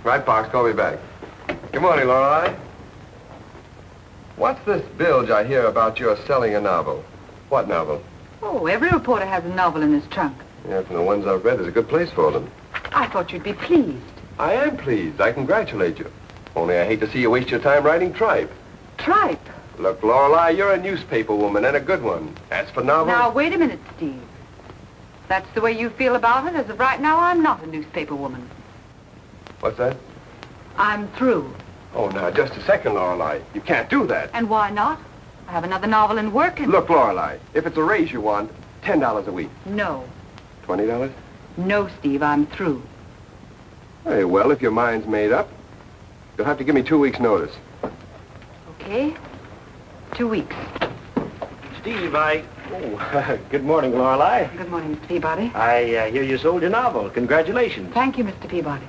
Right, Box. Call me back. Good morning, Lorelei. What's this bilge I hear about your selling a novel? What novel? Oh, every reporter has a novel in his trunk. Yeah, from the ones I've read, there's a good place for them. I thought you'd be pleased. I am pleased. I congratulate you. Only I hate to see you waste your time writing tripe. Tripe? Look, Lorelei, you're a newspaper woman, and a good one. As for novels... Now, wait a minute, Steve. That's the way you feel about it. As of right now, I'm not a newspaper woman. What's that? I'm through. Oh, now, just a second, Lorelei. You can't do that. And why not? I have another novel in work and... Look, Lorelei, if it's a raise you want, $10 a week. No. $20? No, Steve, I'm through. Very well, if your mind's made up. You'll have to give me 2 weeks' notice. Okay. 2 weeks. Steve, Oh, good morning, Lorelei. Good morning, Mr. Peabody. I hear you sold your novel. Congratulations. Thank you, Mr. Peabody.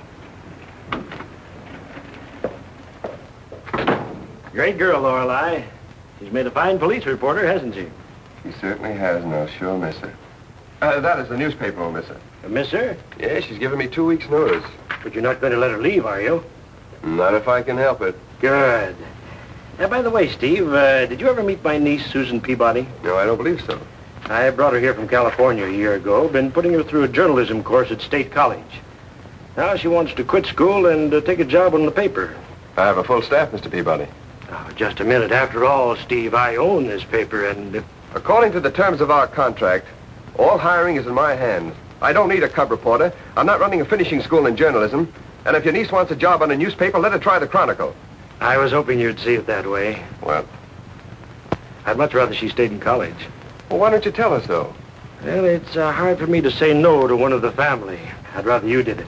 Great girl, Lorelei. She's made a fine police reporter, hasn't she? She certainly has, and I'll sure miss her. That is the newspaper will miss her. Miss her? Yeah, she's given me 2 weeks' notice. But you're not going to let her leave, are you? Not if I can help it. Good. Now, by the way, Steve, did you ever meet my niece, Susan Peabody? No, I don't believe so. I brought her here from California a year ago. Been putting her through a journalism course at State College. Now she wants to quit school and take a job on the paper. I have a full staff, Mr. Peabody. Oh, just a minute. After all, Steve, I own this paper, and... According to the terms of our contract, all hiring is in my hands. I don't need a cub reporter. I'm not running a finishing school in journalism. And if your niece wants a job on a newspaper, let her try the Chronicle. I was hoping you'd see it that way. Well? I'd much rather she stayed in college. Well, why don't you tell us so? Well, it's hard for me to say no to one of the family. I'd rather you did it.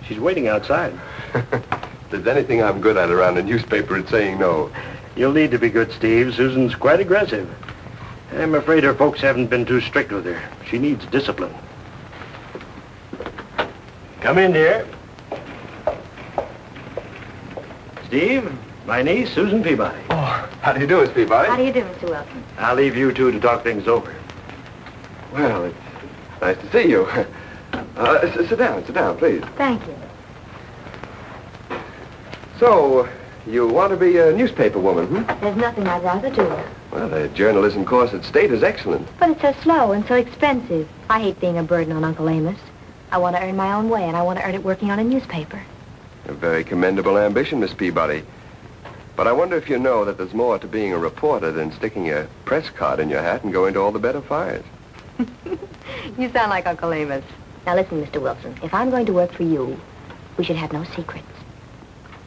She's waiting outside. If there's anything I'm good at around a newspaper, it's saying no. You'll need to be good, Steve. Susan's quite aggressive. I'm afraid her folks haven't been too strict with her. She needs discipline. Come in, dear. Steve, my niece, Susan Peabody. Oh, how do you do, Miss Peabody? How do you do, Mr. Wilson? I'll leave you two to talk things over. Well, it's nice to see you. Sit down, please. Thank you. So, you want to be a newspaper woman, hmm? There's nothing I'd rather do. Well, the journalism course at State is excellent. But it's so slow and so expensive. I hate being a burden on Uncle Amos. I want to earn my own way, and I want to earn it working on a newspaper. A very commendable ambition, Miss Peabody. But I wonder if you know that there's more to being a reporter than sticking a press card in your hat and going to all the better fires. You sound like Uncle Amos. Now listen, Mr. Wilson, if I'm going to work for you, we should have no secrets.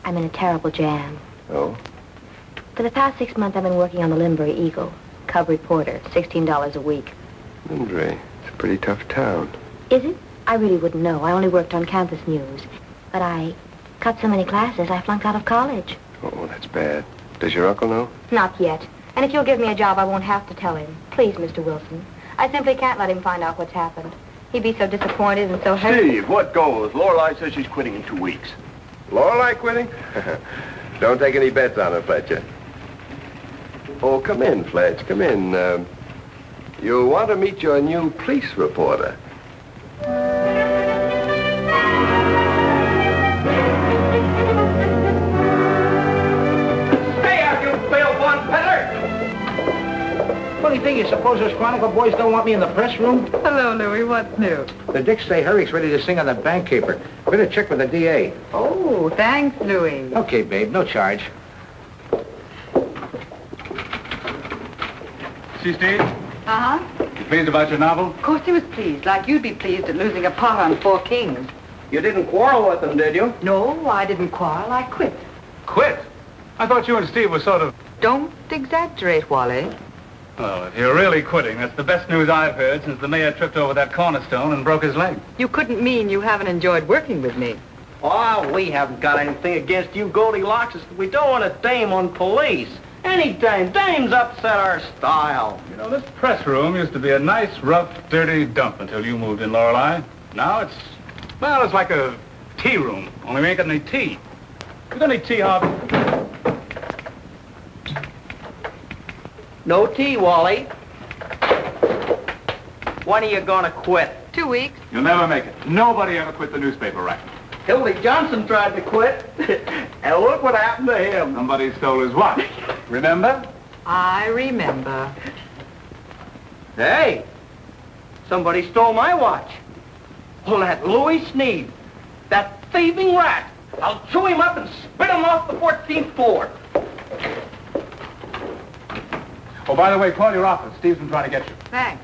I'm in a terrible jam. Oh? For the past 6 months, I've been working on the Limbury Eagle. Cub reporter, $16 a week. Limbury, it's a pretty tough town. Is it? I really wouldn't know. I only worked on campus news. But I cut so many classes, I flunked out of college. Oh, that's bad. Does your uncle know? Not yet. And if you'll give me a job, I won't have to tell him. Please, Mr. Wilson. I simply can't let him find out what's happened. He'd be so disappointed and so hurt. Steve, what goes? Lorelei says she's quitting in 2 weeks. Lorelei quitting? Don't take any bets on her, Fletcher. Oh, come in, Fletch. Come in. You want to meet your new police reporter. Funny thing, you suppose those Chronicle boys don't want me in the press room? Hello, Louie. What's new? The dicks say Herrick's ready to sing on the bank caper. Better check with the DA. Oh, thanks, Louie. Okay, babe, no charge. See, Steve? Uh-huh. You pleased about your novel? Of course he was pleased, like you'd be pleased at losing a pot on 4 kings. You didn't quarrel with them, did you? No, I didn't quarrel. I quit. Quit? I thought you and Steve were sort of... Don't exaggerate, Wally. Well, if you're really quitting, that's the best news I've heard since the mayor tripped over that cornerstone and broke his leg. You couldn't mean you haven't enjoyed working with me. Oh, we haven't got anything against you Goldilocks. We don't want a dame on police. Any dame. Dames upset our style. You know, this press room used to be a nice, rough, dirty dump until you moved in, Lorelei. Now it's, well, it's like a tea room, only we ain't got any tea. You got any tea, Harvey? No tea, Wally. When are you gonna quit? 2 weeks. You'll never make it. Nobody ever quit the newspaper racket. Hildy Johnson tried to quit. And look what happened to him. Somebody stole his watch. Remember? I remember. Hey, somebody stole my watch. Well, that Louis Sneed, that thieving rat. I'll chew him up and spit him off the 14th floor. Oh, by the way, call your office. Steve's been trying to get you. Thanks.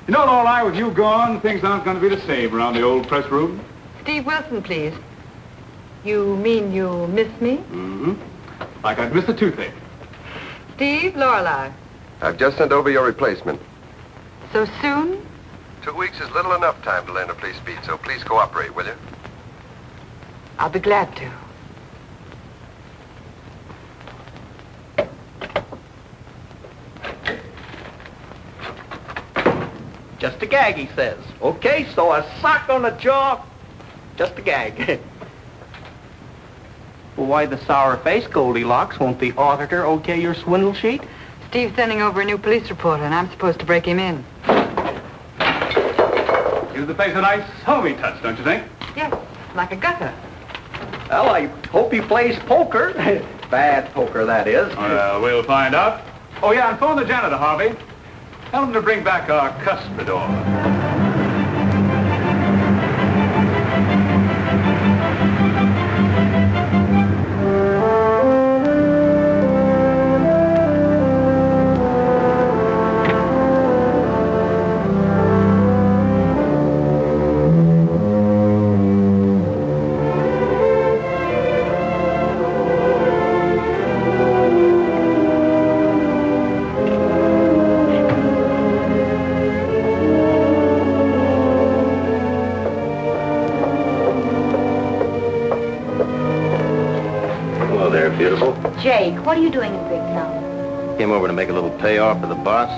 You know, Lorelei, with you gone, things aren't going to be the same around the old press room. Steve Wilson, please. You mean you miss me? Mm-hmm. Like I'd miss a toothache. Steve, Lorelei. I've just sent over your replacement. So soon? 2 weeks is little enough time to learn to play speed, so please cooperate, will you? I'll be glad to. Just a gag, he says. Okay, so a sock on the jaw. Just a gag. Well, why the sour face, Goldilocks? Won't the auditor okay your swindle sheet? Steve's sending over a new police reporter, and I'm supposed to break him in. Gives the place a nice homey touch, don't you think? Yes, like a gutter. Well, I hope he plays poker. Bad poker, that is. Well, we'll find out. Oh, yeah, and phone the janitor, Harvey. Tell him to bring back our cuspidor. Jake, what are you doing in Big Town? Came over to make a little payoff for the boss.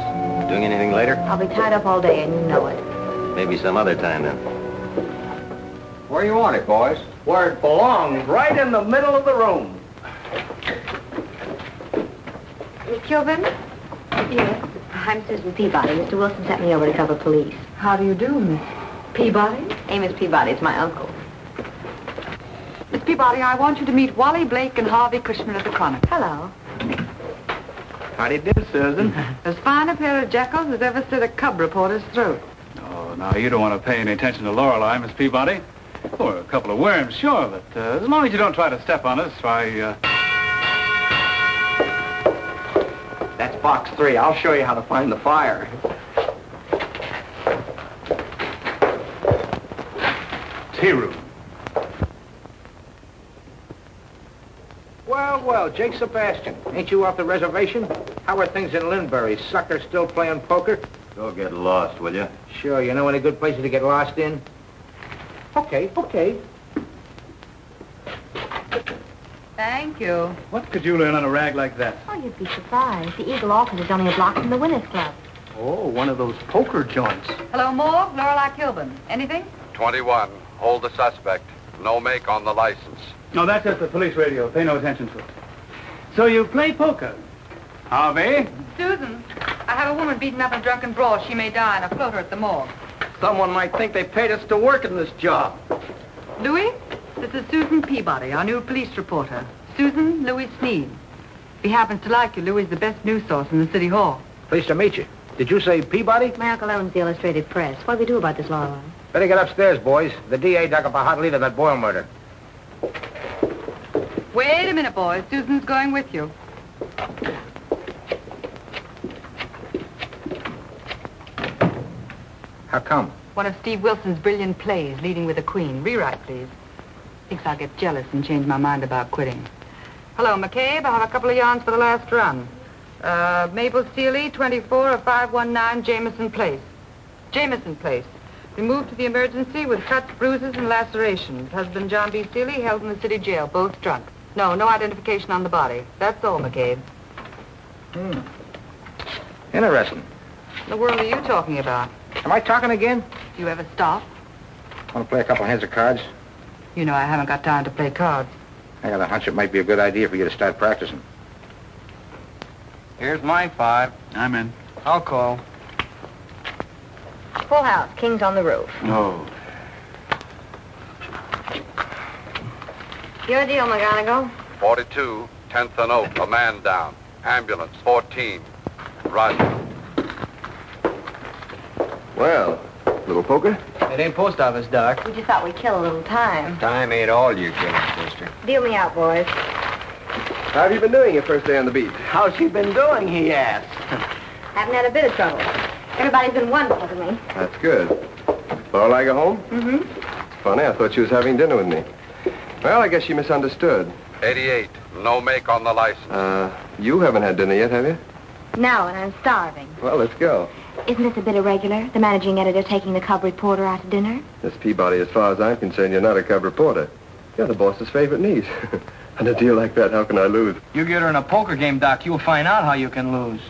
Doing anything later? I'll be tied up all day, and you know it. Maybe some other time then. Where you want it, boys? Where it belongs, right in the middle of the room. Miss Kilburn? Yes. I'm Susan Peabody. Mr. Wilson sent me over to cover police. How do you do, Miss Peabody? Amos Peabody, it's my uncle. Miss Peabody, I want you to meet Wally Blake and Harvey Cushman of the Chronicle. Hello. How do you do, Susan? As fine a pair of jackals as ever slit a cub reporter's throat. Oh, now, you don't want to pay any attention to Lorelei, Miss Peabody. Or a couple of worms, sure, but as long as you don't try to step on us, why, That's box 3. I'll show you how to find the fire. tea room. Well, Jake Sebastian, ain't you off the reservation? How are things in Linbury? Sucker still playing poker? Go get lost, will you? Sure, you know any good places to get lost in? Okay. Thank you. What could you learn on a rag like that? Oh, you'd be surprised. The Eagle Office is only a block from the Winners Club. Oh, one of those poker joints. Hello, Morgue. Lorelei Kilburn. Anything? 21. Hold the suspect. No make on the license. No, that's just the police radio. Pay no attention to it. So you play poker? Harvey? Susan, I have a woman beaten up in a drunken brawl. She may die, and I'll float her at the morgue. Someone might think they paid us to work in this job. Louis, this is Susan Peabody, our new police reporter. Susan Louis Sneed. If he happens to like you, Louis is the best news source in the city hall. Pleased to meet you. Did you say Peabody? My uncle owns the Illustrated Press. What do we do about this, Lorelei? Better get upstairs, boys. The DA dug up a hot lead on that Boyle murder. Wait a minute, boys. Susan's going with you. How come? One of Steve Wilson's brilliant plays, Leading with a Queen. Rewrite, please. Thinks I'll get jealous and change my mind about quitting. Hello, McCabe. I have a couple of yarns for the last run. Mabel Seeley, 24 of 519 Jameson Place. Jameson Place. Removed to the emergency with cuts, bruises, and lacerations. Husband John B. Seeley held in the city jail, both drunk. No identification on the body. That's all, McCabe. Interesting. What in the world are you talking about? Am I talking again? Do you ever stop? Want to play a couple hands of cards? You know I haven't got time to play cards. I got a hunch it might be a good idea for you to start practicing. Here's my 5. I'm in. I'll call. Full house. King's on the roof. No. Your deal, McGonagall. 42, 10th and Oak. A man down. Ambulance, 14. Roger. Well, little poker? It ain't post office, Doc. We just thought we'd kill a little time. Time ain't all you killing, sister. Deal me out, boys. How have you been doing your first day on the beat? How's she been doing, he asked. Haven't had a bit of trouble. Everybody's been wonderful to me. That's good. Lorelei go home? Mm-hmm. It's funny, I thought she was having dinner with me. Well, I guess she misunderstood. 88, no make on the license. You haven't had dinner yet, have you? No, and I'm starving. Well, let's go. Isn't this a bit irregular? The managing editor taking the cub reporter out to dinner? Miss Peabody, as far as I'm concerned, you're not a cub reporter. You're the boss's favorite niece. On a deal like that, how can I lose? You get her in a poker game, Doc, you'll find out how you can lose.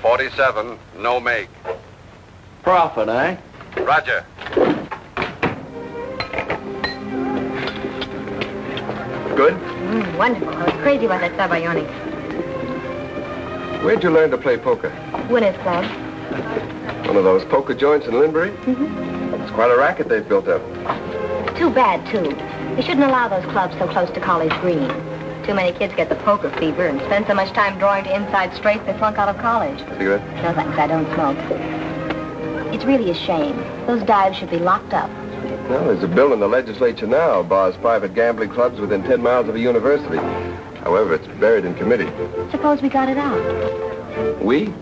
47, no make. Profit, eh? Roger. Good? Wonderful. I was crazy about that Sabayoni. Where'd you learn to play poker? Winners Club. One of those poker joints in Linbury? It's quite a racket they've built up. Too bad, too. They shouldn't allow those clubs so close to College Green. Too many kids get the poker fever and spend so much time drawing to inside straight they flunk out of college. Cigarette? No, thanks. I don't smoke. It's really a shame. Those dives should be locked up. Well, there's a bill in the legislature now bars private gambling clubs within 10 miles of a university. However, it's buried in committee. Suppose we got it out. We?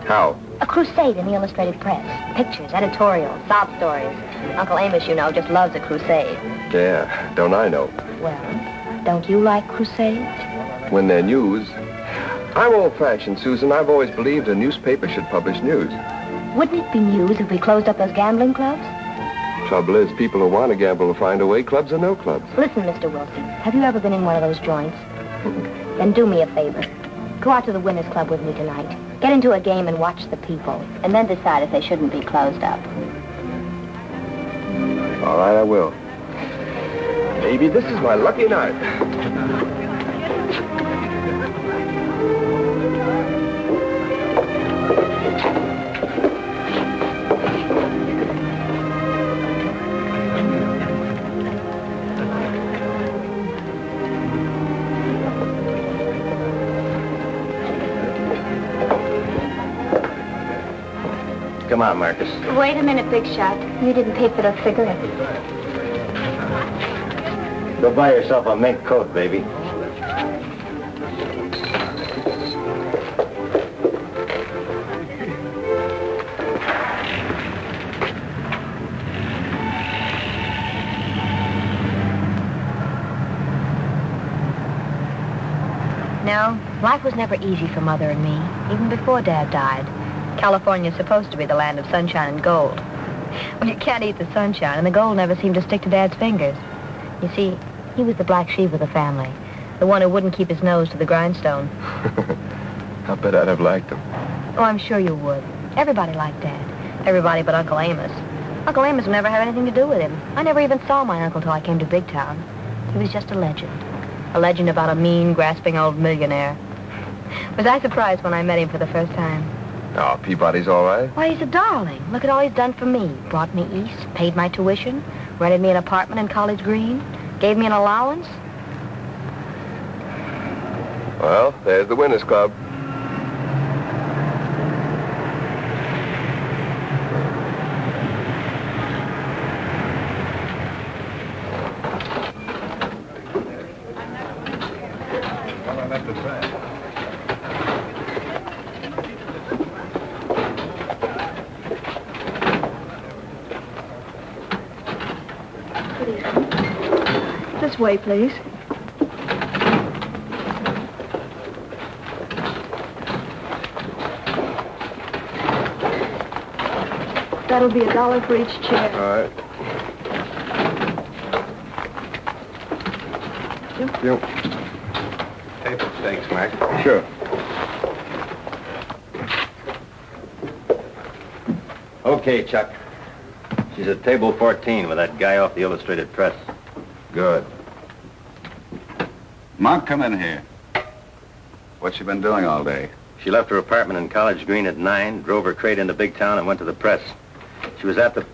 How? A crusade in the illustrated press. Pictures, editorials, sob stories. Uncle Amos, you know, just loves a crusade. Yeah, don't I know? Well, don't you like crusades? When they're news. I'm old-fashioned, Susan. I've always believed a newspaper should publish news. Wouldn't it be news if we closed up those gambling clubs? Trouble is, people who want to gamble will find a way, clubs or no clubs. Listen, Mr. Wilson, have you ever been in one of those joints? Then do me a favor. Go out to the Winners Club with me tonight. Get into a game and watch the people, and then decide if they shouldn't be closed up. All right, I will. Maybe this is my lucky night. Come on, Marcus. Wait a minute, Big Shot. You didn't pay for the cigarette. Go buy yourself a mink coat, baby. No, life was never easy for Mother and me, even before Dad died. California's supposed to be the land of sunshine and gold. Well, you can't eat the sunshine, and the gold never seemed to stick to Dad's fingers. You see, he was the black sheep of the family, the one who wouldn't keep his nose to the grindstone. I bet I'd have liked him. Oh, I'm sure you would. Everybody liked Dad. Everybody but Uncle Amos. Uncle Amos never had anything to do with him. I never even saw my uncle till I came to Big Town. He was just a legend. A legend about a mean, grasping old millionaire. Was I surprised when I met him for the first time? Oh, Peabody's all right. Why, he's a darling. Look at all he's done for me. Brought me east, paid my tuition, rented me an apartment in College Green, gave me an allowance. Well, there's the Winners Club. This way, please. That'll be $1 for each chair. All right. Yep. Table stakes, Mac. Sure. Okay, Chuck. She's at table 14 with that guy off the Illustrated Press. Good. Monk, come in here. What's she been doing all day? She left her apartment in College Green at 9, drove her crate into Big Town, and went to the press. She was at the...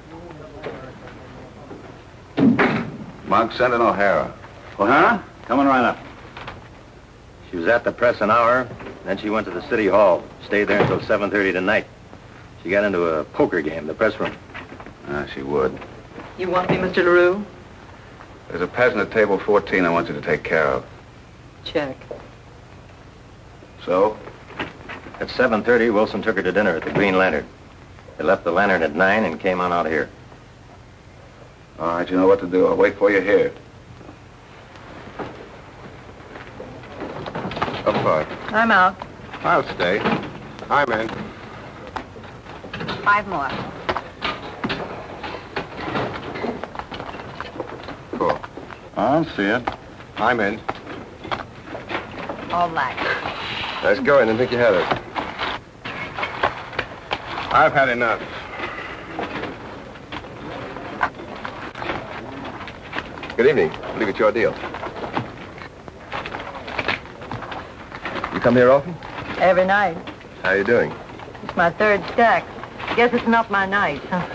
Monk, send in O'Hara. Well, huh? Coming right up. She was at the press an hour, then she went to the city hall. Stayed there until 7:30 tonight. She got into a poker game, the press room. She would. You want me, Mr. LaRue? There's a peasant at table 14 I want you to take care of. Check. So? At 7:30, Wilson took her to dinner at the Green Lantern. They left the Lantern at 9 and came on out here. All right, you know what to do. I'll wait for you here. Up far. I'm out. I'll stay. I'm in. 5 more. Cool. I'll see it. I'm in. All black. Nice going. Didn't think you had it. I've had enough. Good evening. I believe it's your deal. You come here often? Every night. How you doing? It's my 3rd stack. Guess it's not my night, huh?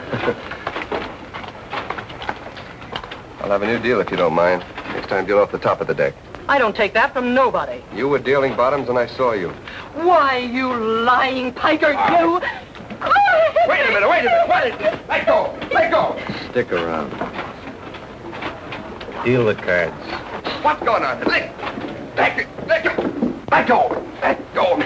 I'll have a new deal if you don't mind. Next time, deal off the top of the deck. I don't take that from nobody. You were dealing bottoms and I saw you. Why, you lying piker, you! Wait a minute, wait a minute. What is it? Let go! Let go! Stick around. Deal the cards. What's going on? Let go! Let go! Let go! Let go!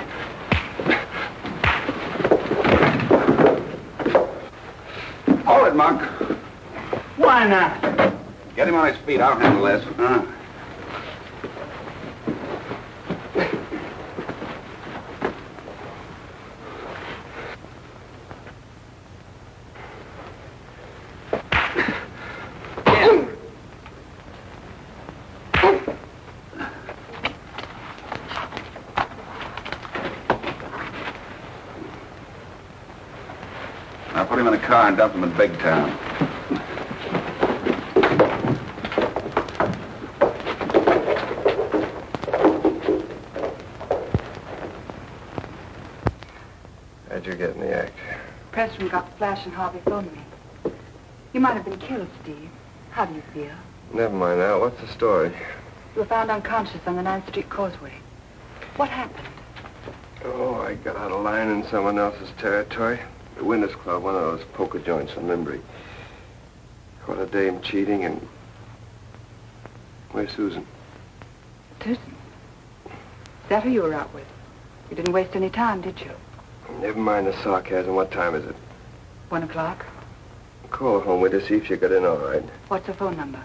Hold it, Monk. Why not? Get him on his feet. I'll handle this. Now put him in a car and dump him in Big Town. How'd you get in the act? Pressroom got the flash and Harvey phoned me. You might have been killed, Steve. How do you feel? Never mind now. What's the story? You were found unconscious on the 9th Street Causeway. What happened? Oh, I got out of line in someone else's territory. The Winners Club, one of those poker joints in Limbury. Caught a dame cheating and... Where's Susan? Susan? Is that who you were out with? You didn't waste any time, did you? Never mind the sarcasm. What time is it? 1 o'clock. Call her home with her, see if she got in all right. What's her phone number?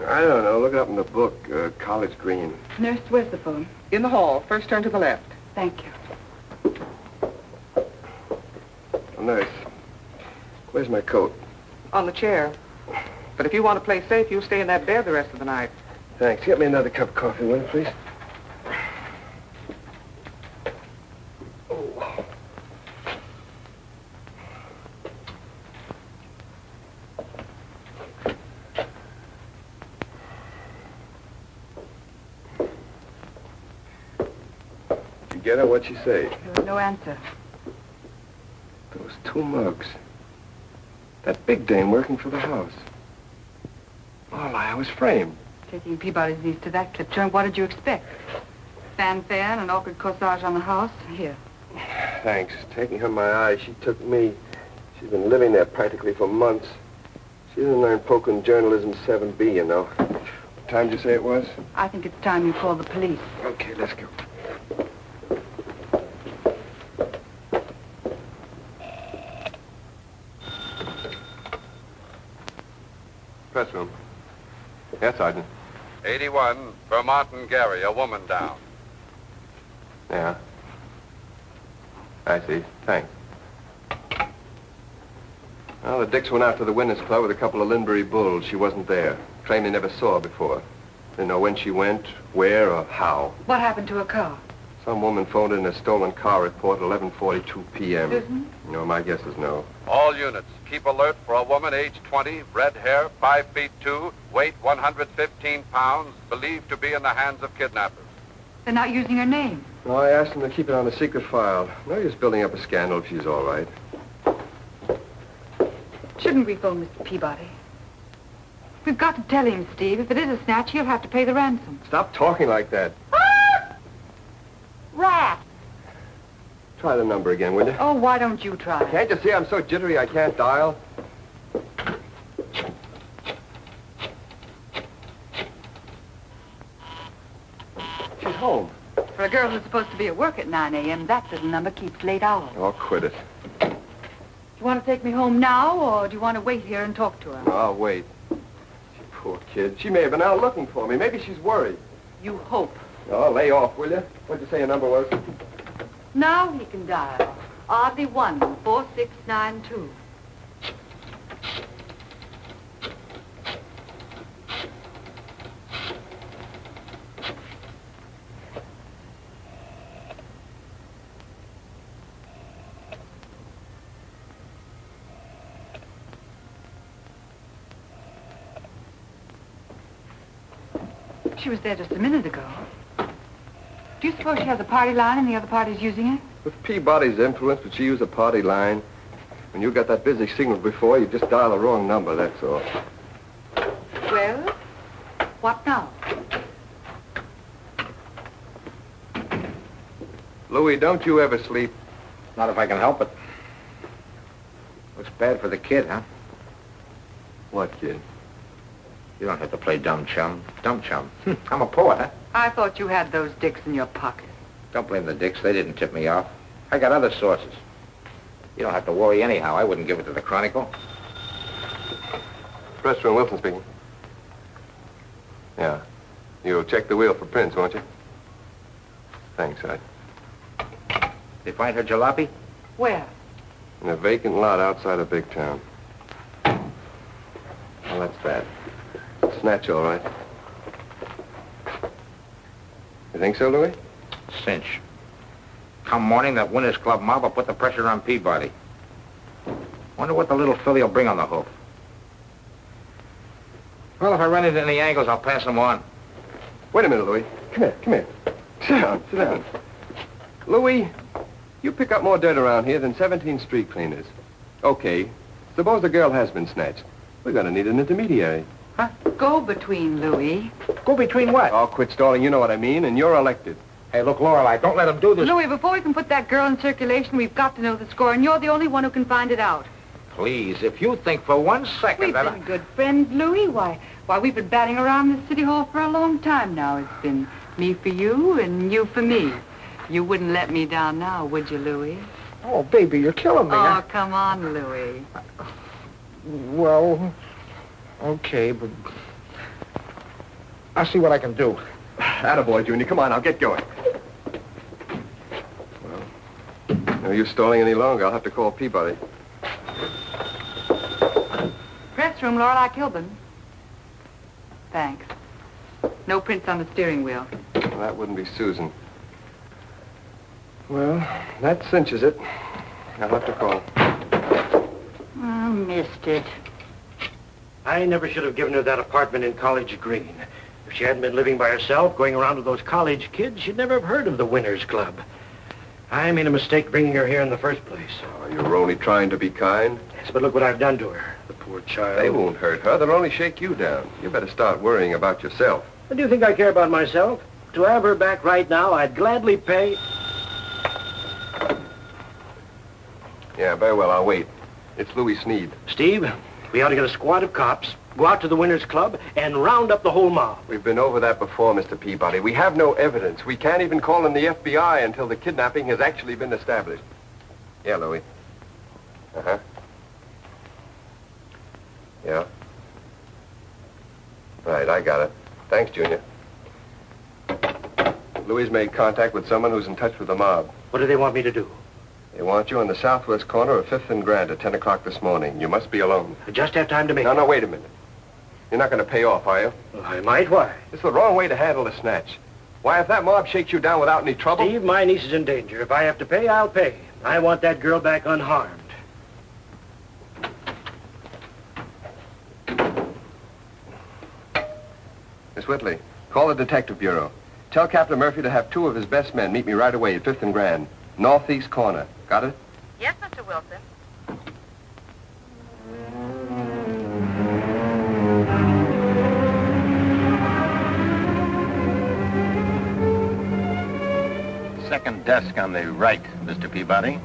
I don't know. Look it up in the book. College Green. Nurse, where's the phone? In the hall. First turn to the left. Thank you. Oh, nurse. Where's my coat? On the chair. But if you want to play safe, you'll stay in that bed the rest of the night. Thanks. Get me another cup of coffee, will you, please? Oh. Did you get her? What'd she say? There was no answer. Those 2 mugs. That big dame working for the house. Oh, I was framed. Taking Peabody's niece to that clip joint, what did you expect? Fanfare and an awkward corsage on the house? Here. Thanks. Taking her my eye, she took me. She's been living there practically for months. She didn't learn poker and journalism 7B, you know. What time did you say it was? I think it's time you call the police. Okay, let's go. Press room. Yes, Sergeant. 81, Vermont and Gary, a woman down. Yeah. I see. Thanks. Well, the Dicks went out to the Winners Club with a couple of Linbury bulls. She wasn't there. Claimed they never saw her before. Didn't know when she went, where, or how. What happened to her car? Some woman phoned in a stolen car report at 11:42 p.m. Susan? No, my guess is no. All units, keep alert for a woman aged 20, red hair, 5 feet 2, weight 115 pounds, believed to be in the hands of kidnappers. They're not using her name. No, I asked them to keep it on a secret file. No use building up a scandal if she's all right. Shouldn't we phone Mr. Peabody? We've got to tell him, Steve. If it is a snatch, he'll have to pay the ransom. Stop talking like that. Rat! Try the number again, will you? Oh, why don't you try? Can't you see I'm so jittery I can't dial? She's home. For a girl who's supposed to be at work at 9 a.m., that little number keeps late hours. Oh, quit it. Do you want to take me home now, or do you want to wait here and talk to her? No, I'll wait. Poor kid. She may have been out looking for me. Maybe she's worried. You hope. Oh, lay off, will you? What'd you say your number was? Now he can dial. Oddly 14692. She was there just a minute ago. Do you suppose she has a party line and the other party's using it? With Peabody's influence, would she use a party line? When you got that busy signal before, you just dial the wrong number, that's all. Well, what now? Louis, don't you ever sleep? Not if I can help it. Looks bad for the kid, huh? What, kid? You don't have to play dumb chum. Dumb chum. I'm a poet, huh? I thought you had those dicks in your pocket. Don't blame the dicks. They didn't tip me off. I got other sources. You don't have to worry anyhow. I wouldn't give it to the Chronicle. Restaurant Wilson speaking. Yeah. You'll check the wheel for prints, won't you? Thanks, Ed. They find her jalopy? Where? In a vacant lot outside of big town. Well, that's bad. Snatch, all right. You think so, Louis? Cinch. Come morning, that Winners Club mob will put the pressure on Peabody. Wonder what the little filly will bring on the hook. Well, if I run into any angles, I'll pass them on. Wait a minute, Louis. Come here, come here. Sit down. Louis, you pick up more dirt around here than 17 street cleaners. Okay, suppose the girl has been snatched. We're going to need an intermediary. Huh? Go between, Louis. Go between what? Oh, quit stalling. You know what I mean, and you're elected. Hey, look, Lorelei, don't let him do this. Louis, before we can put that girl in circulation, we've got to know the score, and you're the only one who can find it out. Please, if you think for 1 second We've that been good friends, Louis. Why, we've been batting around the city hall for a long time now. It's been me for you and you for me. You wouldn't let me down now, would you, Louis? Oh, baby, you're killing me. Oh, come on, Louis. Well, okay, but I'll see what I can do. Attaboy, Junior. Come on, I'll get going. Well, no use stalling any longer. I'll have to call Peabody. Press room, Lorelei Kilburn. Thanks. No prints on the steering wheel. Well, that wouldn't be Susan. Well, that cinches it. I'll have to call. Oh, missed it. I never should have given her that apartment in College Green. If she hadn't been living by herself, going around with those college kids, she'd never have heard of the Winners Club. I made a mistake bringing her here in the first place. Oh, you're only trying to be kind. Yes, but look what I've done to her. The poor child. They won't hurt her. They'll only shake you down. You better start worrying about yourself. Do you think I care about myself? To have her back right now, I'd gladly pay... Yeah, very well. I'll wait. It's Louis Sneed. Steve, we ought to get a squad of cops, go out to the Winners Club, and round up the whole mob. We've been over that before, Mr. Peabody. We have no evidence. We can't even call in the FBI until the kidnapping has actually been established. Yeah, Louis. Uh-huh. Yeah. Right, I got it. Thanks, Junior. Louis made contact with someone who's in touch with the mob. What do they want me to do? They want you on the southwest corner of 5th and Grand at 10 o'clock this morning. You must be alone. I just have time to make... No, wait a minute. You're not going to pay off, are you? Well, I might. Why? It's the wrong way to handle a snatch. Why, if that mob shakes you down without any trouble... Steve, my niece is in danger. If I have to pay, I'll pay. I want that girl back unharmed. Miss Whitley, call the Detective Bureau. Tell Captain Murphy to have 2 of his best men meet me right away at 5th and Grand. Northeast corner. Got it? Yes, Mr. Wilson. second desk on the right, Mr. Peabody.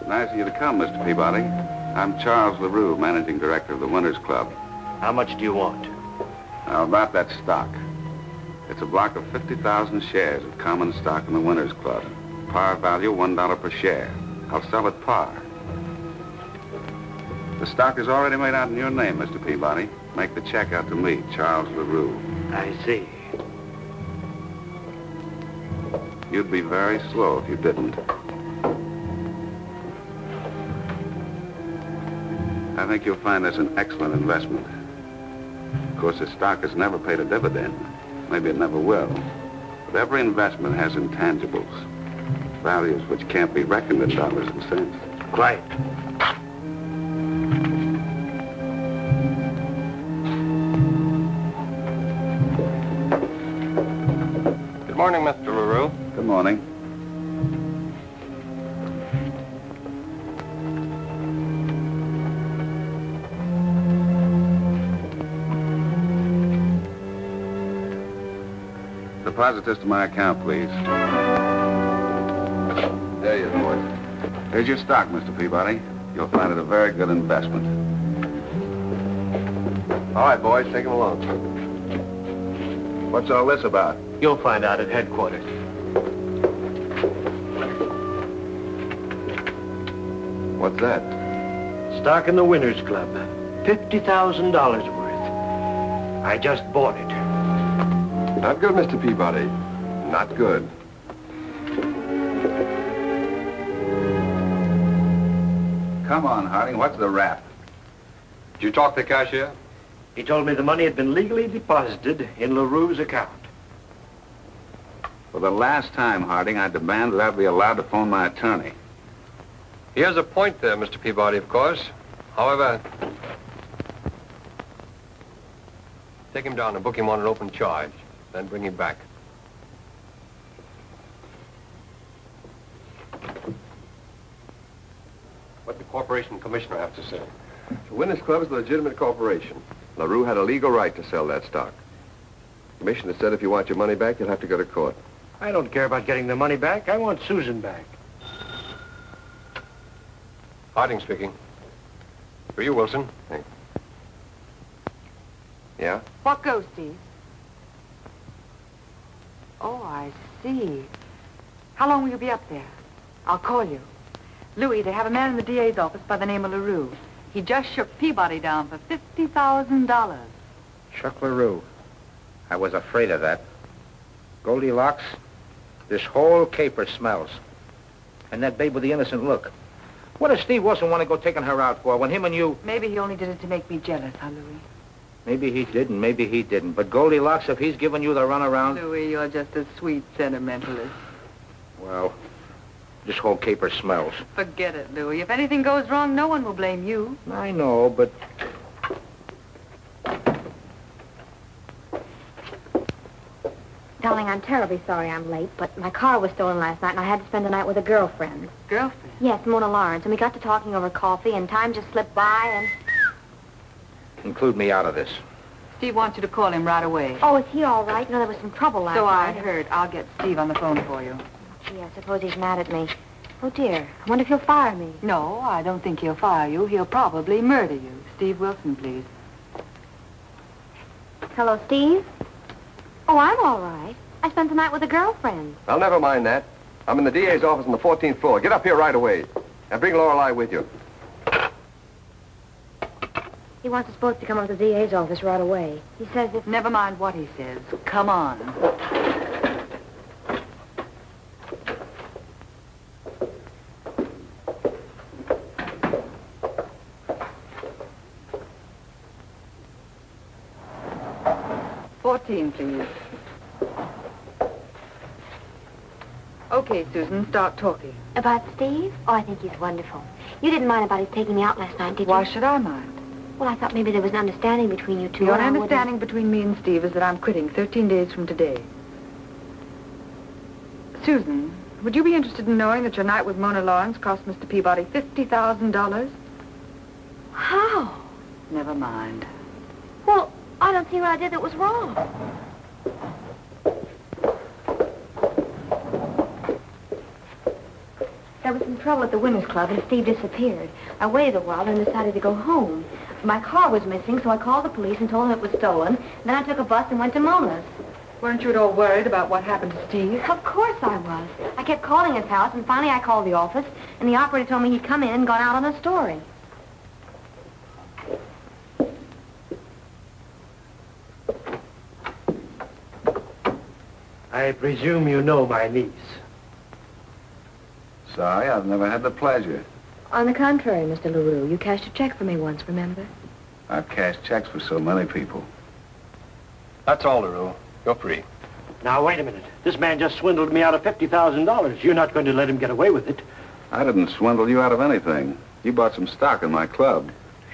Nice of you to come, Mr. Peabody. I'm Charles LaRue, managing director of the Winners Club. How much do you want? Now, about that stock. It's a block of 50,000 shares of common stock in the Winners Club. Par value, $1 per share. I'll sell at par. The stock is already made out in your name, Mr. Peabody. Make the check out to me, Charles LaRue. I see. You'd be very slow if you didn't. I think you'll find this an excellent investment. Of course, the stock has never paid a dividend. Maybe it never will. But every investment has intangibles. Values which can't be reckoned in dollars and cents. Quite. Good morning, Mr. LaRue. Good morning. Deposit this to my account, please. There you go, boys. Here's your stock, Mr. Peabody. You'll find it a very good investment. All right, boys, take him along. What's all this about? You'll find out at headquarters. What's that? Stock in the Winners Club. $50,000 worth. I just bought it. Not good, Mr. Peabody. Not good. Come on, Harding. What's the rap? Did you talk to the cashier? He told me the money had been legally deposited in LaRue's account. For the last time, Harding, I demand that I be allowed to phone my attorney. He has a point there, Mr. Peabody, of course. However, take him down and book him on an open charge. Then bring him back. What the corporation commissioner have to say? The Winners Club is a legitimate corporation. LaRue had a legal right to sell that stock. The commissioner said if you want your money back, you'll have to go to court. I don't care about getting the money back. I want Susan back. Harding speaking. For you, Wilson. Thanks. Yeah? What goes, Steve? Oh, I see. How long will you be up there? I'll call you. Louis, they have a man in the DA's office by the name of LaRue. He just shook Peabody down for $50,000. Chuck LaRue. I was afraid of that. Goldilocks, this whole caper smells. And that babe with the innocent look. What does Steve Wilson want to go taking her out for when him and you... Maybe he only did it to make me jealous, huh, Louis? Maybe he didn't, maybe he didn't. But Goldilocks, if he's giving you the runaround... Louis, you're just a sweet sentimentalist. Well, this whole caper smells. Forget it, Louis. If anything goes wrong, no one will blame you. I know, but... Darling, I'm terribly sorry I'm late, but my car was stolen last night and I had to spend the night with a girlfriend. Girlfriend? Yes, Mona Lawrence, and we got to talking over coffee and time just slipped by and... Include me out of this. Steve wants you to call him right away. Oh, is he all right? You know, there was some trouble last So I night. heard. I'll get Steve on the phone for you. Gee, I suppose he's mad at me. Oh, dear. I wonder if he'll fire me. No, I don't think he'll fire you. He'll probably murder you. Steve Wilson, please. Hello, Steve? Oh, I'm all right. I spent the night with a girlfriend. I'll never mind that. I'm in the DA's office on the 14th floor. Get up here right away. And bring Lorelei with you. He wants us both to come up to the DA's office right away. He says if... Never mind what he says. Come on. $14, please. Okay, Susan, start talking. About Steve? Oh, I think he's wonderful. You didn't mind about his taking me out last night, did you? Why should I mind? Well, I thought maybe there was an understanding between you two. The and I only understanding between me and Steve is that I'm quitting 13 days from today. Susan, would you be interested in knowing that your night with Mona Lawrence cost Mr. Peabody $50,000? How? Never mind. Well, I don't see what I did that was wrong. There was some trouble at the Winners Club, and Steve disappeared. I waited a while, then decided to go home. My car was missing, so I called the police and told them it was stolen. Then I took a bus and went to Mona's. Weren't you at all worried about what happened to Steve? Of course I was. I kept calling his house, and finally I called the office, and the operator told me he'd come in and gone out on a story. I presume you know my niece. Sorry, I've never had the pleasure. On the contrary, Mr. LaRue, you cashed a check for me once, remember? I've cashed checks for so many people. That's all, LaRue. Go free. Now, wait a minute. This man just swindled me out of $50,000. You're not going to let him get away with it. I didn't swindle you out of anything. You bought some stock in my club.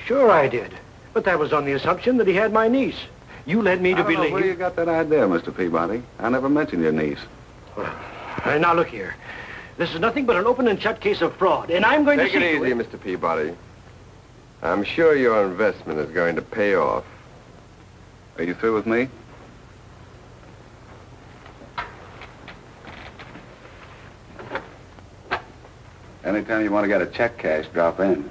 Sure I did. But that was on the assumption that he had my niece. You led me to I don't know believe... where you got that idea, Mr. Peabody. I never mentioned your niece. Now, look here. This is nothing but an open and shut case of fraud, and I'm going Take to see it to easy, Mr. Peabody. I'm sure your investment is going to pay off. Are you through with me? Anytime you want to get a check cash, drop in.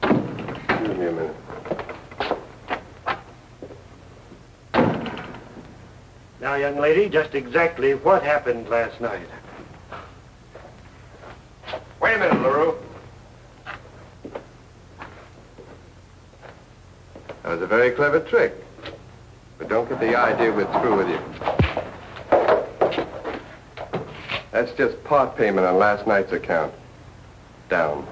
Excuse me a minute. Now, young lady, just exactly what happened last night? Wait a minute, LaRue. That was a very clever trick. But don't get the idea we're through with you. That's just part payment on last night's account. Down.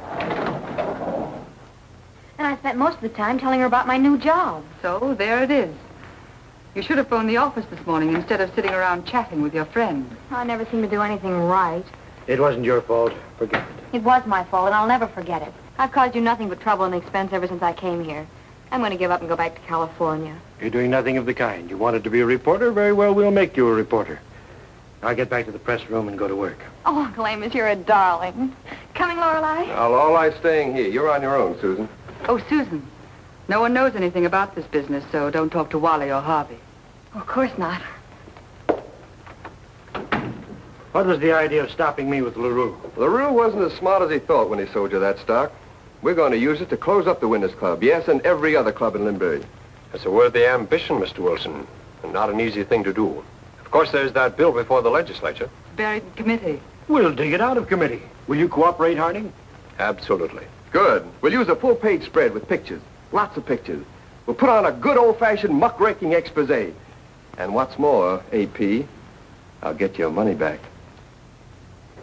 And I spent most of the time telling her about my new job. So, there it is. You should have phoned the office this morning instead of sitting around chatting with your friend. I never seem to do anything right. It wasn't your fault. Forget it. It was my fault, and I'll never forget it. I've caused you nothing but trouble and expense ever since I came here. I'm going to give up and go back to California. You're doing nothing of the kind. You wanted to be a reporter? Very well, we'll make you a reporter. I'll get back to the press room and go to work. Oh, Uncle Amos, you're a darling. Coming, Lorelei? Now, all I'm staying here. You're on your own, Susan. Oh, Susan, no one knows anything about this business, so don't talk to Wally or Harvey. Of course not. What was the idea of stopping me with LaRue? LaRue wasn't as smart as he thought when he sold you that stock. We're going to use it to close up the Winners Club. Yes, and every other club in Limbury. It's a worthy ambition, Mr. Wilson, and not an easy thing to do. Of course, there's that bill before the legislature. Buried in committee. We'll dig it out of committee. Will you cooperate, Harding? Absolutely. Good. We'll use a full-page spread with pictures. Lots of pictures. We'll put on a good old-fashioned muckraking expose. And what's more, AP, I'll get your money back.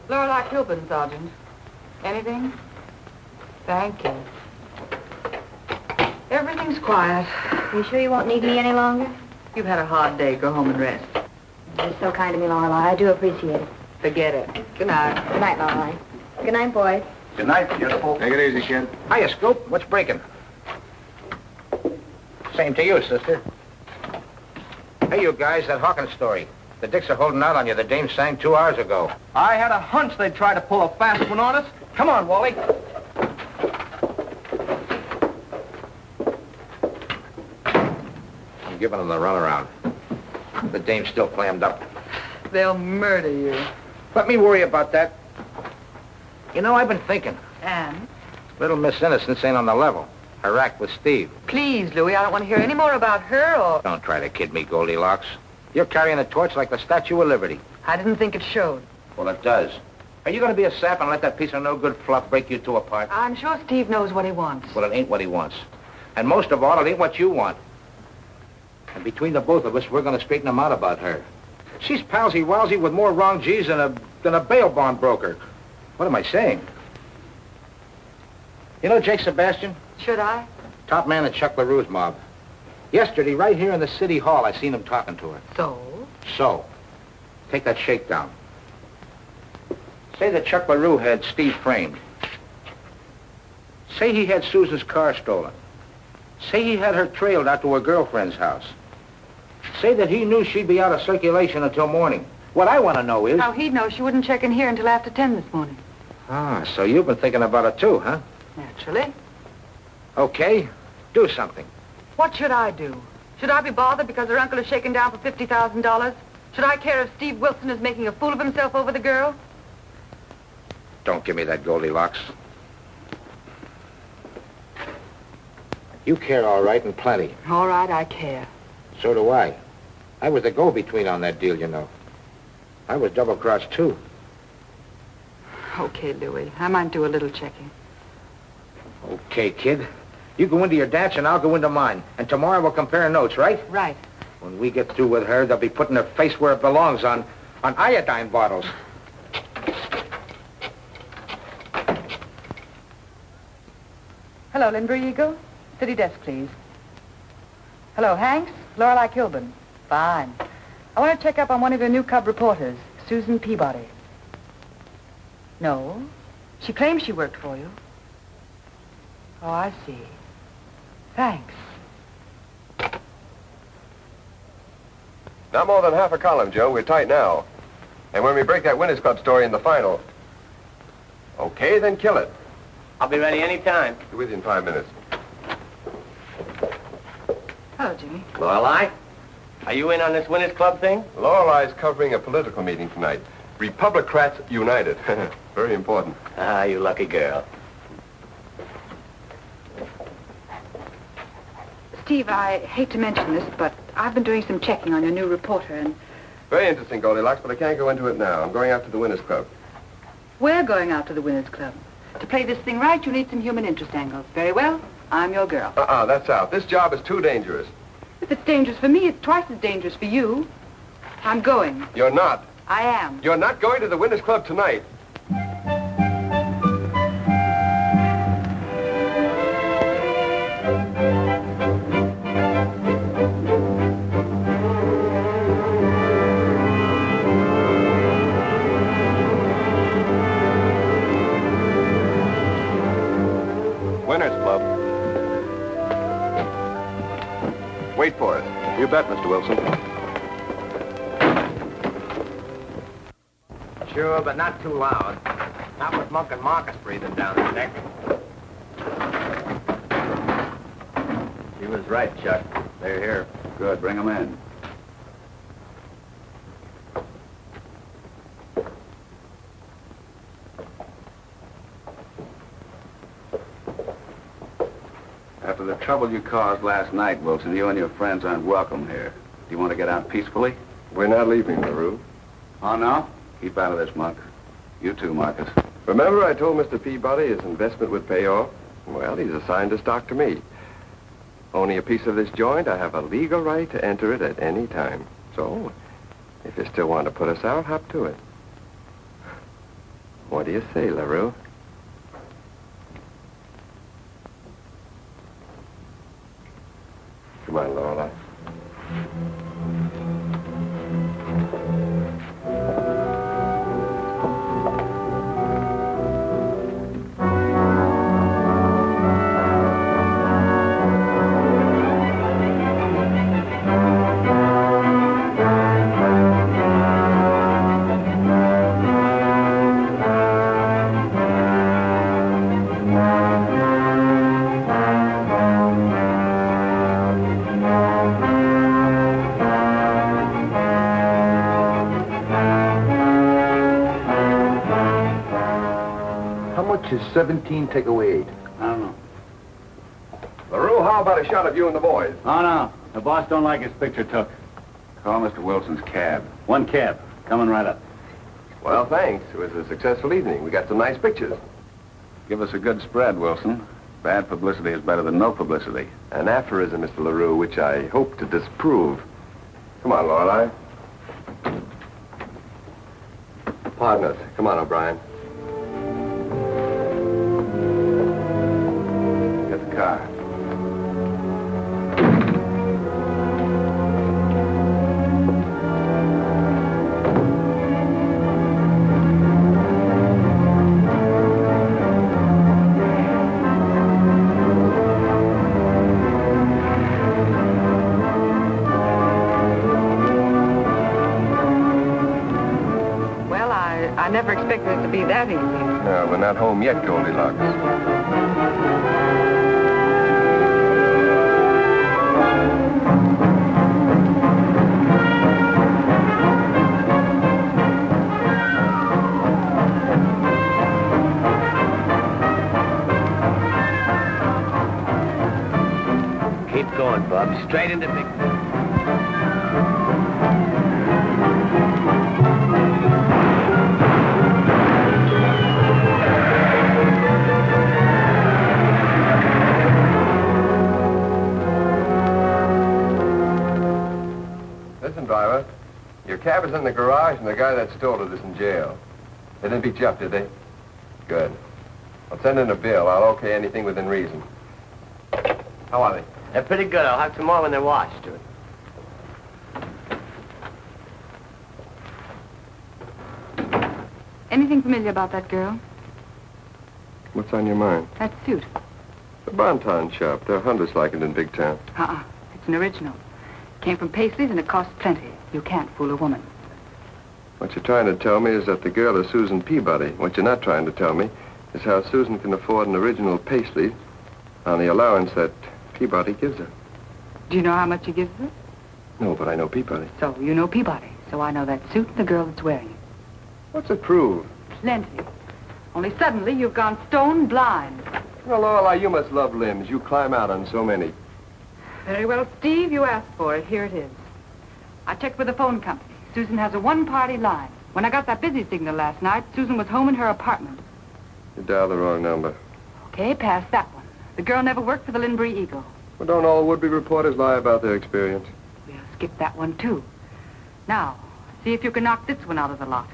Lorelei Kilburn, Sergeant. Anything? Thank you. Everything's quiet. You sure you won't need me any longer? You've had a hard day. Go home and rest. You're so kind to me, Lorelei. I do appreciate it. Forget it. Good night. Good night, Lorelei. Good night, boys. Good night, beautiful. Take it easy, kid. Hiya, Scoop. What's breaking? Same to you, sister. Hey, you guys, that Hawkins story. The Dicks are holding out on you. The dame sang 2 hours ago. I had a hunch they'd try to pull a fast one on us. Come on, Wally. I'm giving them the runaround. The dame's still clammed up. They'll murder you. Let me worry about that. You know, I've been thinking. And? Little Miss Innocence ain't on the level. Her act with Steve. Please, Louis, I don't want to hear any more about her or... Don't try to kid me, Goldilocks. You're carrying a torch like the Statue of Liberty. I didn't think it showed. Well, it does. Are you going to be a sap and let that piece of no-good fluff break you two apart? I'm sure Steve knows what he wants. Well, it ain't what he wants. And most of all, it ain't what you want. And between the both of us, we're going to straighten him out about her. She's palsy-walsy with more wrong G's than a bail bond broker. What am I saying? You know Jake Sebastian? Should I? Top man in Chuck LaRue's mob. Yesterday, right here in the city hall, I seen him talking to her. So, take that shakedown. Say that Chuck LaRue had Steve framed. Say he had Susan's car stolen. Say he had her trailed out to her girlfriend's house. Say Say that he knew she'd be out of circulation until morning. What I want to know is... How he'd know she wouldn't check in here until after 10 this morning. Ah, so you've been thinking about it too, huh? Naturally. Okay, do something. What should I do? Should I be bothered because her uncle is shaken down for $50,000? Should I care if Steve Wilson is making a fool of himself over the girl? Don't give me that, Goldilocks. You care all right and plenty. All right, I care. So do I. I was the go-between on that deal, you know. I was double-crossed, too. Okay, Louie. I might do a little checking. Okay, kid. You go into your dance and I'll go into mine. And tomorrow we'll compare notes, right? Right. When we get through with her, they'll be putting her face where it belongs on iodine bottles. Hello, Lindbury Eagle. City desk, please. Hello, Hanks. Lorelei Kilburn. Fine. I want to check up on one of your new cub reporters, Susan Peabody. No. She claims she worked for you. Oh, I see. Thanks. Not more than half a column, Joe. We're tight now. And when we break that Winners Club story in the final... Okay, then kill it. I'll be ready any time. Be with you in 5 minutes. Hello, Jimmy. Lorelei, are you in on this Winners Club thing? Lorelei's covering a political meeting tonight. Republicrats United. Very important. Ah, you lucky girl. Steve, I hate to mention this, but I've been doing some checking on your new reporter, and Very interesting, Goldilocks, but I can't go into it now. I'm going out to the Winners Club. we're going out to the Winners Club. To play this thing right, you need some human interest angles. Very well. I'm your girl. That's out. This job is too dangerous. If it's dangerous for me, it's twice as dangerous for you. I'm going. You're not. I am. You're not going to the Winners Club tonight. Winners Club. Wait for it. You bet, Mr. Wilson. Sure, but not too loud. Not with Monk and Marcus breathing down his neck. She was right, Chuck. They're here. Good, bring them in. After the trouble you caused last night, Wilson, you and your friends aren't welcome here. Do you want to get out peacefully? We're not leaving, LaRue. Oh, no? Keep out of this, Monk. You too, Marcus. Remember I told Mr. Peabody his investment would pay off? Well, he's assigned a stock to me. Owning a piece of this joint, I have a legal right to enter it at any time. So, if you still want to put us out, hop to it. What do you say, LaRue? Come on, Lorelei. Is 17 take away 8? I don't know. LaRue, how about a shot of you and the boys? Oh, no. The boss don't like his picture took. Call Mr. Wilson's cab. One cab. Coming right up. Well, thanks. It was a successful evening. We got some nice pictures. Give us a good spread, Wilson. Bad publicity is better than no publicity. An aphorism, Mr. LaRue, which I hope to disprove. Come on, Lorelei. Pardon us. Come on, O'Brien. Get the car. never expected it to be that easy. No, we're not home yet, Goldilocks. Keep going, Bob. Straight into Big... Listen, driver. Your cab is in the garage, and the guy that stole it is in jail. They didn't beat you up, did they? Good. I'll send in a bill. I'll okay anything within reason. How are they? They're pretty good. I'll have some more when they're washed, dude. Anything familiar about that girl? What's on your mind? That suit? The Bonton shop. There are hundreds like it in big town. It's an original. Came from Paisley's and it costs plenty. You can't fool a woman. What you're trying to tell me is that the girl is Susan Peabody. What you're not trying to tell me is how Susan can afford an original Paisley on the allowance that Peabody gives her. Do you know how much he gives her? No, but I know Peabody. So you know Peabody. So I know that suit and the girl that's wearing it. What's it prove? Plenty. Only suddenly you've gone stone blind. Well, Lorelei, you must love limbs. You climb out on so many. Very well, Steve, you asked for it. Here it is. I checked with the phone company. Susan has a one-party line. When I got that busy signal last night, Susan was home in her apartment. You dialed the wrong number. Okay, pass that one. The girl never worked for the Linbury Eagle. Well, don't all would-be reporters lie about their experience? We'll skip that one, too. Now, see if you can knock this one out of the lot.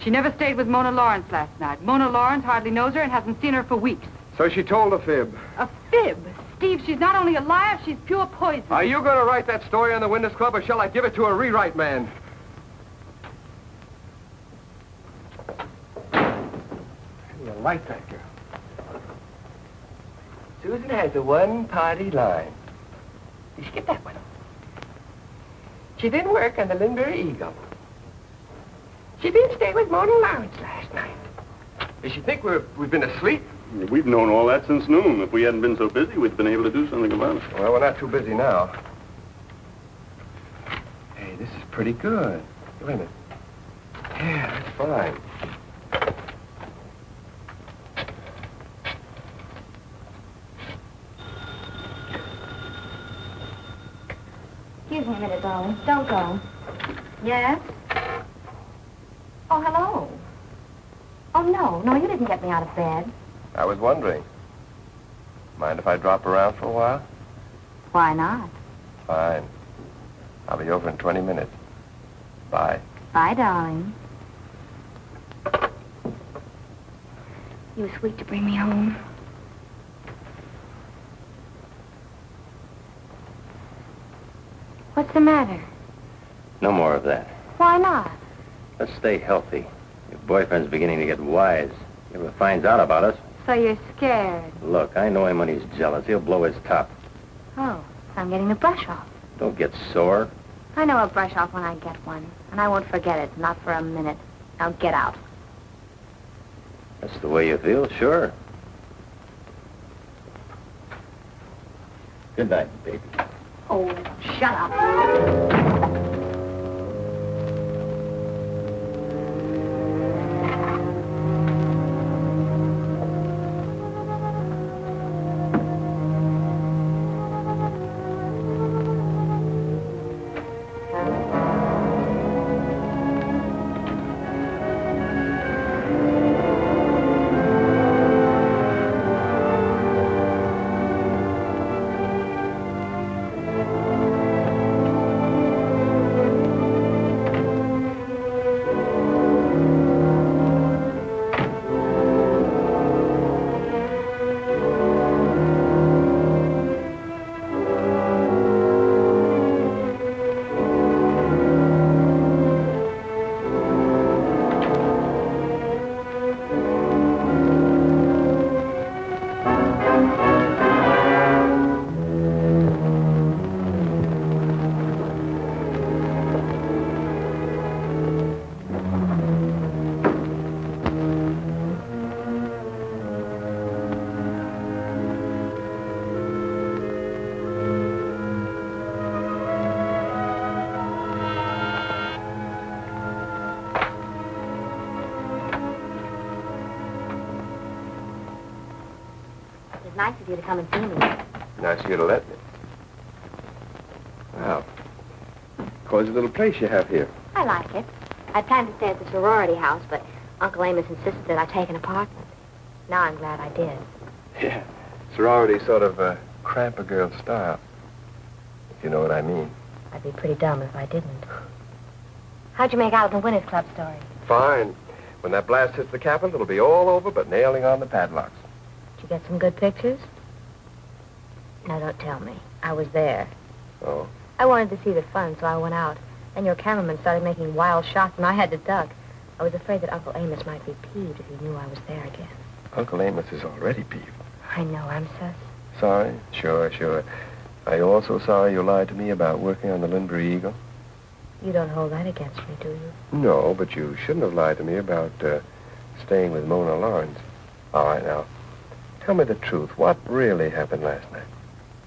She never stayed with Mona Lawrence last night. Mona Lawrence hardly knows her and hasn't seen her for weeks. So she told a fib. A fib? Steve, she's not only a liar, she's pure poison. Are you going to write that story on the Witness Club, or shall I give it to a rewrite man? You like that girl. Susan has a one-party line. You skip that one. She didn't work on the Linbury Eagle. She didn't stay with Mona Lawrence last night. Does she think we've been asleep? We've known all that since noon. If we hadn't been so busy, we'd been able to do something about it. Well, we're not too busy now. Hey, this is pretty good. Wait a minute. Yeah, that's fine. Excuse me a minute, darling. Don't go. Yes? Oh, hello. Oh, no, you didn't get me out of bed. I was wondering. Mind if I drop around for a while? Why not? Fine. I'll be over in 20 minutes. Bye. Bye, darling. You were sweet to bring me home. What's the matter? No more of that. Why not? Let's stay healthy. Your boyfriend's beginning to get wise. He ever finds out about us. So you're scared. Look, I know him when he's jealous. He'll blow his top. Oh, so I'm getting the brush off. Don't get sore. I know a brush off when I get one. And I won't forget it, not for a minute. Now get out. That's the way you feel, sure. Good night, baby. Oh, shut up. of you to come and see me. Nice of you to let me. Well, cozy little place you have here. I like it. I planned to stay at the sorority house, but Uncle Amos insisted that I take an apartment. Now I'm glad I did. Yeah. Sorority sort of cramp a girl's style. If you know what I mean. I'd be pretty dumb if I didn't. How'd you make out with the Winners Club story? Fine. When that blast hits the Capitol, it'll be all over but nailing on the padlocks. Did you get some good pictures? No, don't tell me. I was there. Oh? I wanted to see the fun, so I went out. Then your cameraman started making wild shots, and I had to duck. I was afraid that Uncle Amos might be peeved if he knew I was there again. Uncle Amos is already peeved. I know, I'm sus. Sorry? Sure. Are you also sorry you lied to me about working on the Lindbury Eagle? You don't hold that against me, do you? No, but you shouldn't have lied to me about staying with Mona Lawrence. All right, now, tell me the truth. What really happened last night?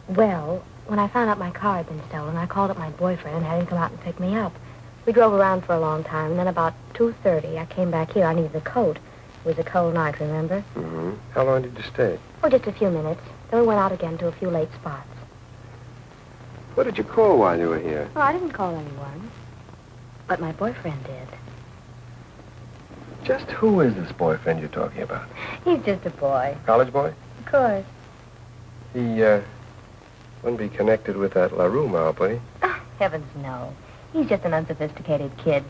Well, when I found out my car had been stolen, I called up my boyfriend and had him come out and pick me up. We drove around for a long time, and then about 2:30, I came back here. I needed a coat. It was a cold night, remember? Mm-hmm. How long did you stay? Oh, just a few minutes. Then we went out again to a few late spots. What did you call while you were here? Well, I didn't call anyone. But my boyfriend did. Just who is this boyfriend you're talking about? He's just a boy. College boy? Of course. He, wouldn't be connected with that LaRue mob, would he? Oh, heavens, no. He's just an unsophisticated kid.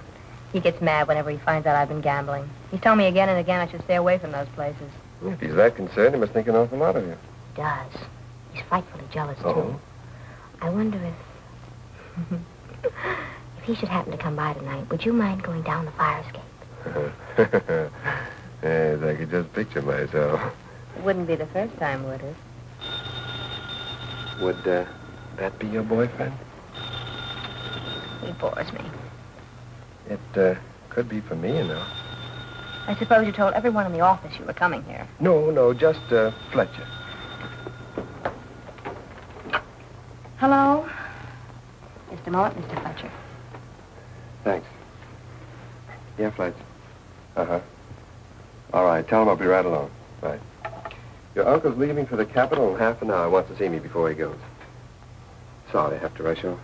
He gets mad whenever he finds out I've been gambling. He's told me again and again I should stay away from those places. If he's that concerned, he must think an awful lot of you. He does. He's frightfully jealous, too. Oh? I wonder if... if he should happen to come by tonight, would you mind going down the fire escape? Yes, I could just picture myself. It wouldn't be the first time, would it? Would, that be your boyfriend? He bores me. It, could be for me, you know. I suppose you told everyone in the office you were coming here. No, just, Fletcher. Hello? Just a moment, Mr. Fletcher. Thanks. Yeah, Fletcher. Uh-huh. All right, tell him I'll be right along. Right. Your uncle's leaving for the Capitol in half an hour. Wants to see me before he goes. Sorry, I have to rush off.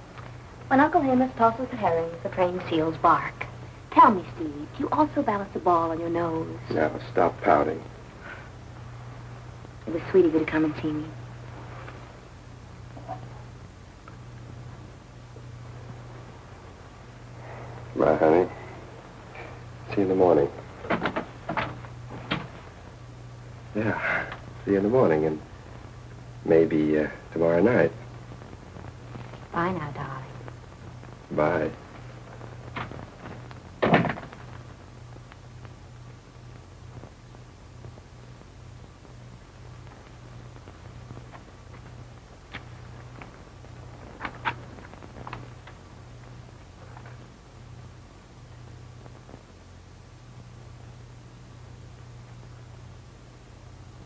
When Uncle Amos tosses the herrings, the praying seals bark. Tell me, Steve, do you also balance a ball on your nose? Now, stop pouting. It was sweet of you to come and see me. Bye, honey. See you in the morning. Yeah, see you in the morning, and maybe tomorrow night. Bye now, darling. Bye.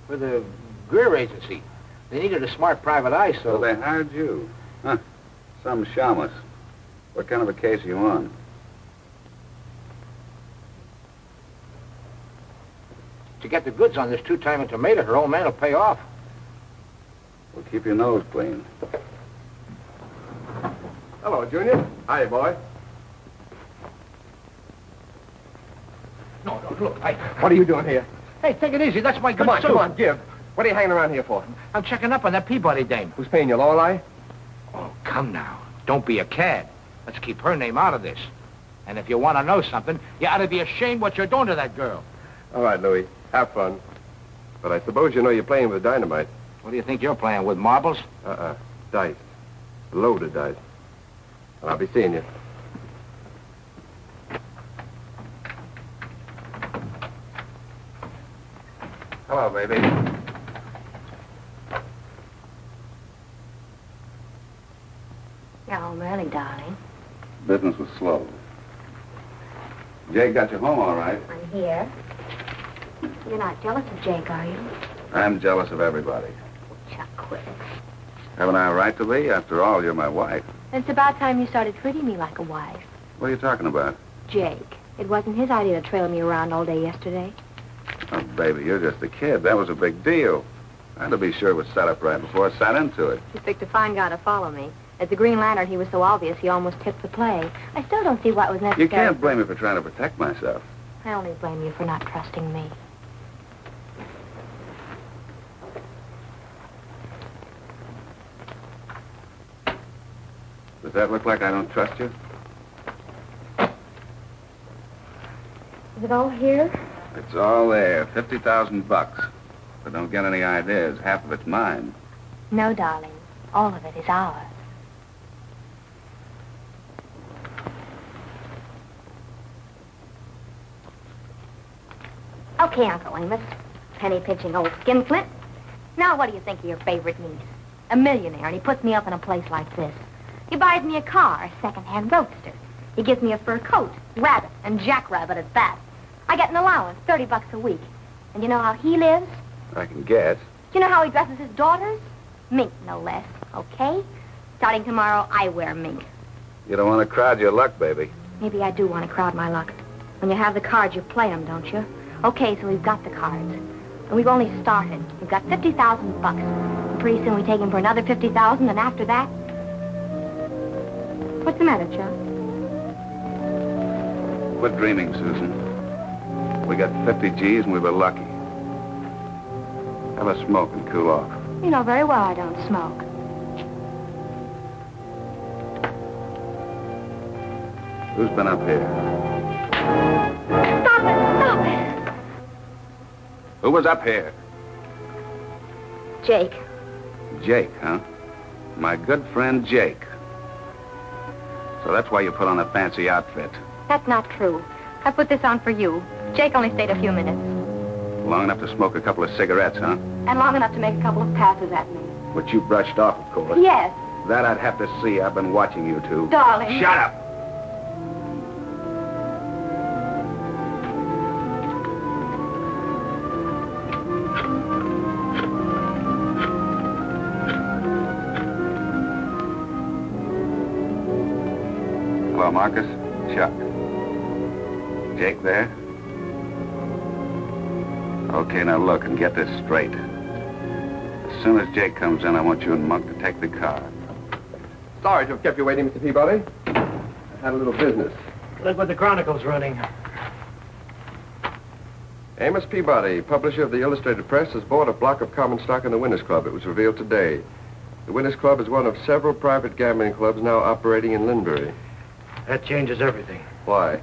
For the Greer Agency. They needed a smart private eye, so... So they hired you? Huh. Some shamus. What kind of a case are you on? To get the goods on this two-timing tomato, her old man will pay off. Well, keep your nose clean. Hello, Junior. Hi, boy. No, look, What are you doing here? Hey, take it easy. That's my good Come on, give. What are you hanging around here for? I'm checking up on that Peabody dame. Who's paying you, Lorelei? Oh, come now. Don't be a cad. Let's keep her name out of this. And if you want to know something, you ought to be ashamed what you're doing to that girl. All right, Louis. Have fun. But I suppose you know you're playing with dynamite. What do you think you're playing with, marbles? Dice. Loaded dice. And I'll be seeing you. Hello, baby. You're home early, darling. Business was slow. Jake got you home all right. I'm here. You're not jealous of Jake, are you? I'm jealous of everybody. Chuck, quit. Haven't I a right to be? After all, you're my wife. It's about time you started treating me like a wife. What are you talking about? Jake. It wasn't his idea to trail me around all day yesterday. Oh, baby, you're just a kid. That was a big deal. I had to be sure it was set up right before I sat into it. He picked a fine guy to follow me. As the Green Lantern, he was so obvious he almost tipped the play. I still don't see what was necessary. You can't blame me for trying to protect myself. I only blame you for not trusting me. Does that look like I don't trust you? Is it all here? It's all there. $50,000. But don't get any ideas. Half of it's mine. No, darling. All of it is ours. Okay, Uncle Amos. Penny-pinching old skinflint. Now what do you think of your favorite niece? A millionaire, and he puts me up in a place like this. He buys me a car, a second-hand roadster. He gives me a fur coat, rabbit, and jackrabbit at that. I get an allowance, $30 a week. And you know how he lives? I can guess. Do you know how he dresses his daughters? Mink, no less, okay? Starting tomorrow, I wear mink. You don't want to crowd your luck, baby. Maybe I do want to crowd my luck. When you have the cards, you play them, don't you? Okay, so we've got the cards. And we've only started. We've got $50,000. And pretty soon we take him for another $50,000, and after that... What's the matter, Chuck? Quit dreaming, Susan. We got 50 G's and we were lucky. Have a smoke and cool off. You know very well I don't smoke. Who's been up here? Stop it! Stop it! Who was up here? Jake. Jake, huh? My good friend Jake. So that's why you put on a fancy outfit. That's not true. I put this on for you. Jake only stayed a few minutes. Long enough to smoke a couple of cigarettes, huh? And long enough to make a couple of passes at me. Which you brushed off, of course. Yes. That I'd have to see. I've been watching you two. Darling. Shut up! Hello, Marcus. Chuck. Jake there? Okay, now look and get this straight. As soon as Jake comes in, I want you and Monk to take the car. Sorry to have kept you waiting, Mr. Peabody. I had a little business. Look what the Chronicle's running. Amos Peabody, publisher of the Illustrated Press, has bought a block of common stock in the Winners Club. It was revealed today. The Winners Club is one of several private gambling clubs now operating in Linbury. That changes everything. Why?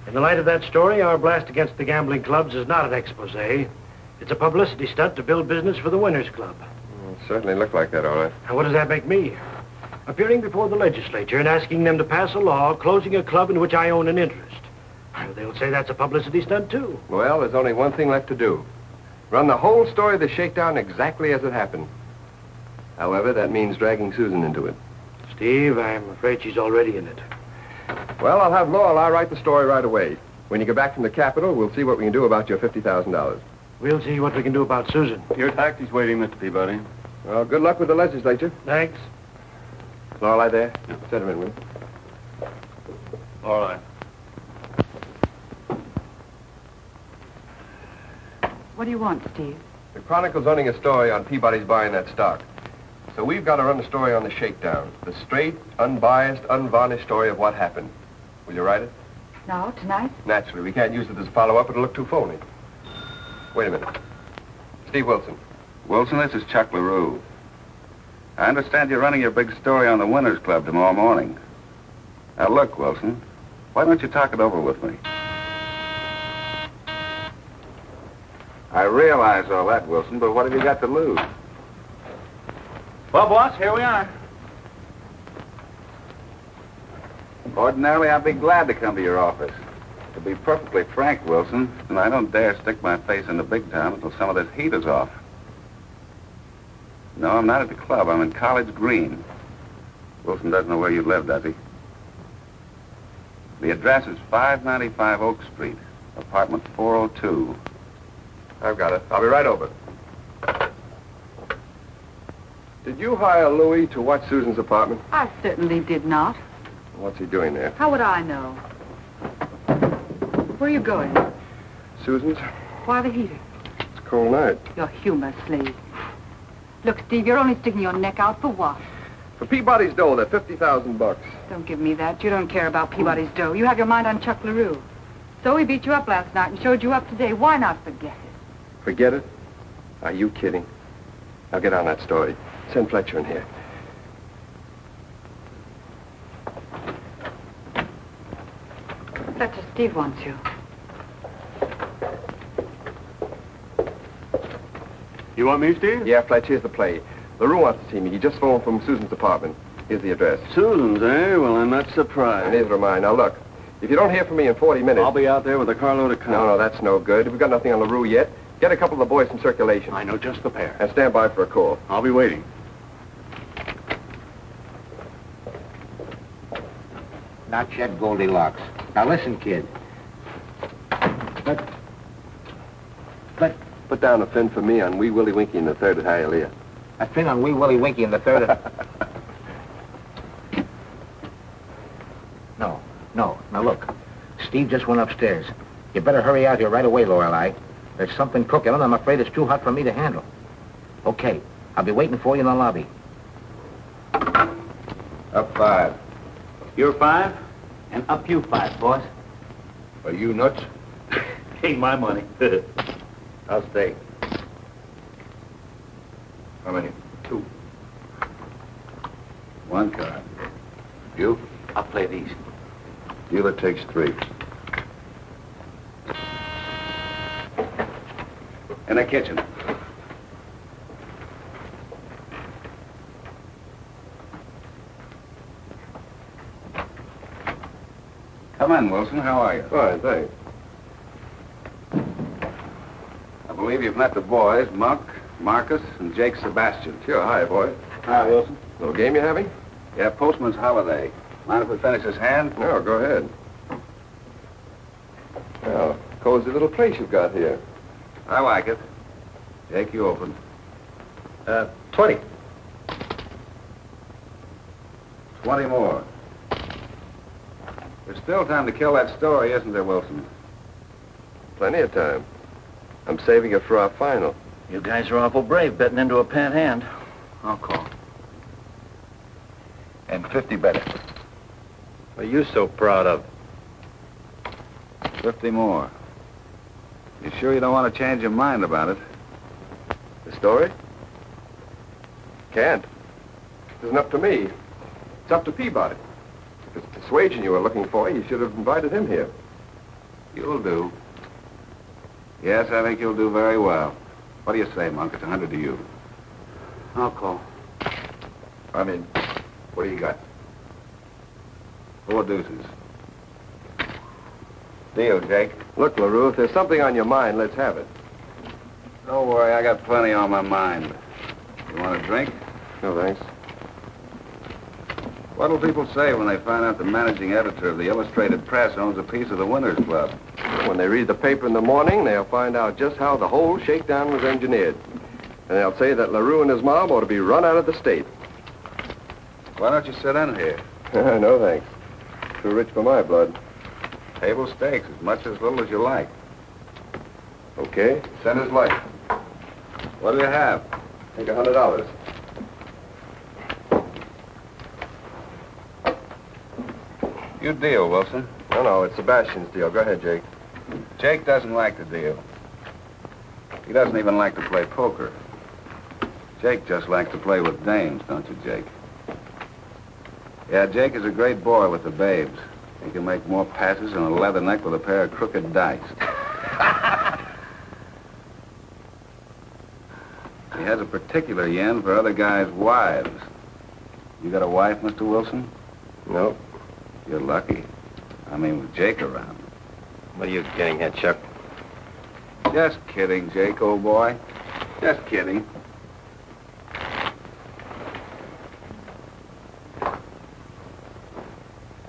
In the light of that story, our blast against the gambling clubs is not an expose. It's a publicity stunt to build business for the Winners Club. It certainly looked like that, all right. And what does that make me? Appearing before the legislature and asking them to pass a law closing a club in which I own an interest. They'll say that's a publicity stunt, too. Well, there's only one thing left to do. Run the whole story of the shakedown exactly as it happened. However, that means dragging Susan into it. Steve, I'm afraid she's already in it. Well, I'll have Lorelei write the story right away. When you get back from the Capitol, we'll see what we can do about your $50,000. We'll see what we can do about Susan. Your taxi's waiting, Mr. Peabody. Well, good luck with the legislature. Thanks. Lorelei there? Yeah. Set him in, will you? All right. What do you want, Steve? The Chronicle's running a story on Peabody's buying that stock. So we've got to run a story on the shakedown. The straight, unbiased, unvarnished story of what happened. Will you write it? No, tonight? Naturally. We can't use it as follow-up. It'll look too phony. Wait a minute. Steve Wilson. Wilson, this is Chuck LaRue. I understand you're running your big story on the Winners Club tomorrow morning. Now, look, Wilson, why don't you talk it over with me? I realize all that, Wilson, but what have you got to lose? Well, boss, here we are. Ordinarily, I'd be glad to come to your office. To be perfectly frank, Wilson, and I don't dare stick my face in the big time until some of this heat is off. No, I'm not at the club. I'm in College Green. Wilson doesn't know where you live, does he? The address is 595 Oak Street, apartment 402. I've got it. I'll be right over. Did you hire Louis to watch Susan's apartment? I certainly did not. What's he doing there? How would I know? Where are you going? Susan's? Why the heater? It's a cold night. Your humor, Slade. Look, Steve, you're only sticking your neck out for what? For Peabody's dough, that $50,000. Don't give me that. You don't care about Peabody's dough. You have your mind on Chuck LaRue. So he beat you up last night and showed you up today. Why not forget it? Forget it? Are you kidding? Now get on that story. Send Fletcher in here. Fletcher, Steve wants you. You want me, Steve? Yeah, Fletcher, here's the play. LaRue wants to see me. He just phoned from Susan's apartment. Here's the address. Susan's, eh? Well, I'm not surprised. Neither am I. Now, look. If you don't hear from me in 40 minutes... I'll be out there with a carload of cars. No, that's no good. We've got nothing on LaRue yet. Get a couple of the boys from circulation. I know just the pair. And stand by for a call. I'll be waiting. Not yet, Goldilocks. Now listen, kid. Put down a fin for me on Wee Willie Winky in the third at Hialeah. A fin on Wee Willie Winky in the third. No. Now look. Steve just went upstairs. You better hurry out here right away, Lorelei. There's something cooking, and I'm afraid it's too hot for me to handle. Okay. I'll be waiting for you in the lobby. Up 5. You're 5, and up you 5, boss. Are you nuts? Ain't my money. I'll stay. How many? 2. 1 card. You? I'll play these. Dealer takes 3. In the kitchen. Come in, Wilson. How are you? Fine, thanks. I believe you've met the boys, Monk, Marcus, and Jake Sebastian. Sure. Hi, boy. Hi, Wilson. Little game you having? Yeah, Postman's Holiday. Mind if we finish this hand? No, go ahead. Well, cozy little place you've got here. I like it. Jake, you open. 20. 20 more. There's still time to kill that story, isn't there, Wilson? Plenty of time. I'm saving it for our final. You guys are awful brave betting into a pat hand. I'll call. And 50 better. What are you so proud of? 50 more. You sure you don't want to change your mind about it? The story? Can't. It isn't up to me. It's up to Peabody. If it's persuasion you were looking for, you should have invited him here. You'll do. Yes, I think you'll do very well. What do you say, Monk? It's 100 to you. I'll call. I mean, what do you got? 4 deuces. Deal, Jake. Look, LaRue, if there's something on your mind, let's have it. Don't worry, I got plenty on my mind. You want a drink? No, thanks. What'll people say when they find out the managing editor of the Illustrated Press owns a piece of the Winners Club? When they read the paper in the morning, they'll find out just how the whole shakedown was engineered. And they'll say that LaRue and his mob ought to be run out of the state. Why don't you sit in here? No, thanks. Too rich for my blood. Table stakes, as much as little as you like. Okay. Send his life. What do you have? Take $100. You deal, Wilson. No, it's Sebastian's deal. Go ahead, Jake. Jake doesn't like the deal. He doesn't even like to play poker. Jake just likes to play with dames, don't you, Jake? Yeah, Jake is a great boy with the babes. He can make more passes than a leather neck with a pair of crooked dice. He has a particular yen for other guys' wives. You got a wife, Mr. Wilson? No. You're lucky. I mean, with Jake around. What are you getting at, Chuck? Just kidding, Jake, old boy. Just kidding.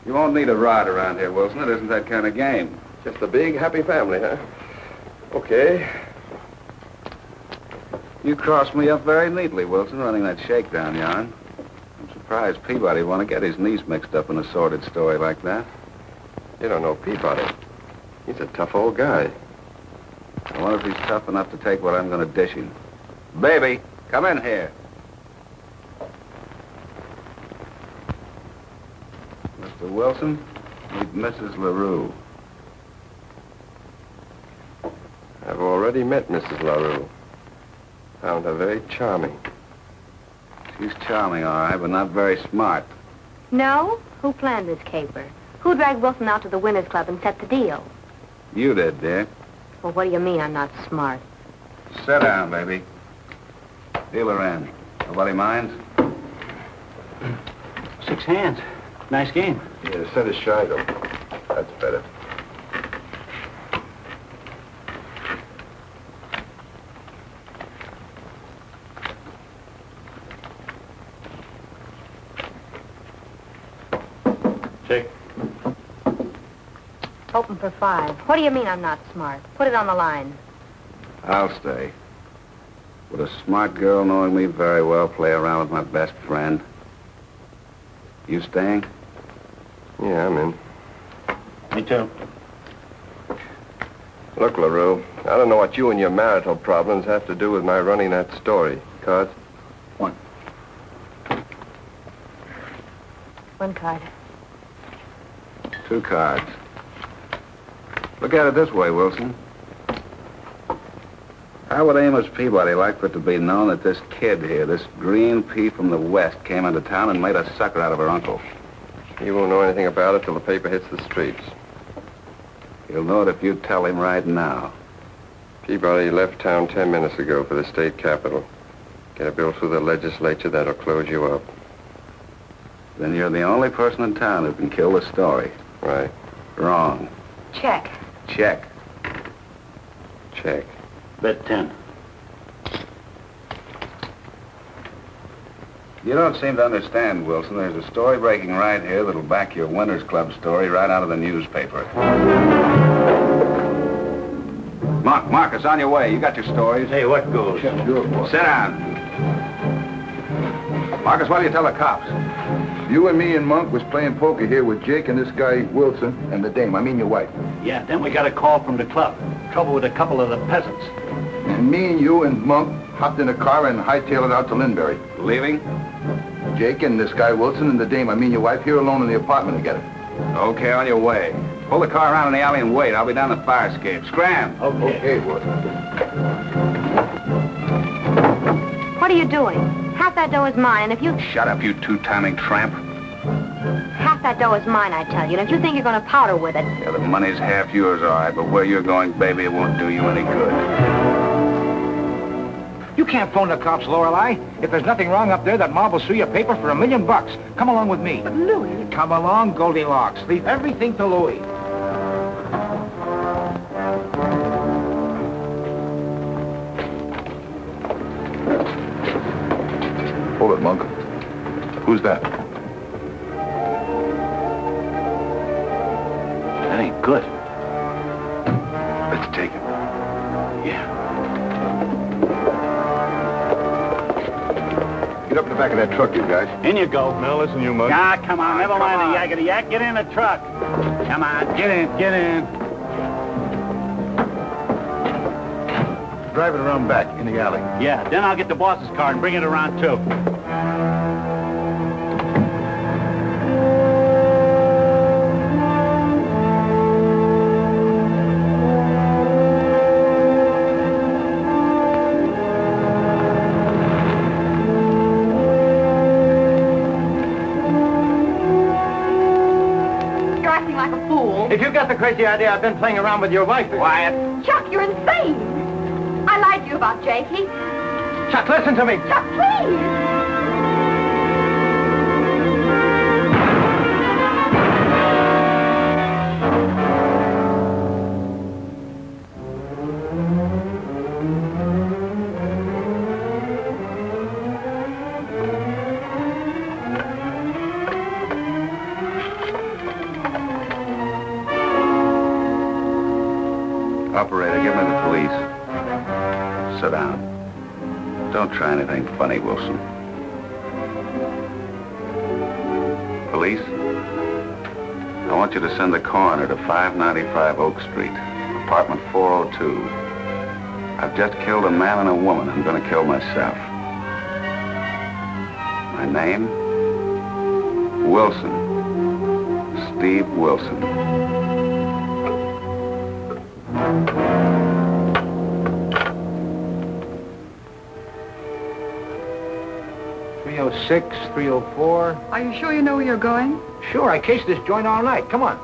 You won't need a rod around here, Wilson. It isn't that kind of game. Just a big, happy family, huh? Okay. You crossed me up very neatly, Wilson, running that shakedown yarn. I'm surprised Peabody would want to get his niece mixed up in a sordid story like that. You don't know Peabody. He's a tough old guy. I wonder if he's tough enough to take what I'm going to dish him. Baby, come in here. Mr. Wilson, meet Mrs. LaRue. I've already met Mrs. LaRue. Found her very charming. She's charming, all right, but not very smart. No? Who planned this caper? Who dragged Wilson out to the Winners Club and set the deal? You did, dear. Well, what do you mean I'm not smart? Sit down, baby. Dealer in. Nobody minds? 6 hands. Nice game. Yeah, set is shy, though. That's better. Check. Open for 5. What do you mean I'm not smart? Put it on the line. I'll stay. Would a smart girl, knowing me very well, play around with my best friend? You staying? Yeah, I'm in. Me too. Look, LaRue, I don't know what you and your marital problems have to do with my running that story. Cards? 1. 1 card. 2 cards. Look at it this way, Wilson. How would Amos Peabody like for it to be known that this kid here, this green pea from the West, came into town and made a sucker out of her uncle? He won't know anything about it till the paper hits the streets. He'll know it if you tell him right now. Peabody left town 10 minutes ago for the state capitol. Get a bill through the legislature that'll close you up. Then you're the only person in town who can kill the story. Right. Wrong. Check. Check. Check. Bet 10. You don't seem to understand, Wilson. There's a story breaking right here that'll back your Winners Club story right out of the newspaper. Mark, it's on your way. You got your stories. Hey, what goes? Sure, boy. Sit down. Marcus, what do you tell the cops? You and me and Monk was playing poker here with Jake and this guy Wilson and the dame. I mean your wife. Yeah, then we got a call from the club. Trouble with a couple of the peasants. And me and you and Monk hopped in a car and hightailed it out to Lindberry. Leaving? Jake and this guy Wilson and the dame, I mean your wife, here alone in the apartment together. Okay, on your way. Pull the car around in the alley and wait. I'll be down the fire escape. Scram. Okay, boy. What are you doing? Half that dough is mine, and if you... Shut up, you two-timing tramp. Half that dough is mine, I tell you, and if you think you're going to powder with it... Yeah, the money's half yours, all right, but where you're going, baby, it won't do you any good. You can't phone the cops, Lorelei. If there's nothing wrong up there, that mob will sue your paper for $1 million. Come along with me. But Louis... Come along, Goldilocks. Leave everything to Louis. Hold it, Monk. Who's that? That ain't good. Let's take him. Yeah. Get up in the back of that truck, you guys. In you go. Now listen, you mug. Ah, come on. Never mind the yakety yak. Get in the truck. Come on. Get in. Get in. Drive it around back in the alley. Yeah, then I'll get the boss's car and bring it around, too. You're acting like a fool. If you got the crazy idea I've been playing around with your wife... Quiet. Chuck, you're insane. I lied to you about Jake. Chuck, listen to me. Chuck, please. Operator, give me the police. Sit down. Don't try anything funny, Wilson. Police, I want you to send the coroner to 595 Oak Street, apartment 402. I've just killed a man and a woman. I'm going to kill myself. My name? Wilson. Steve Wilson. .306, 304. Are you sure you know where you're going? Sure, I cased this joint all night. Come on.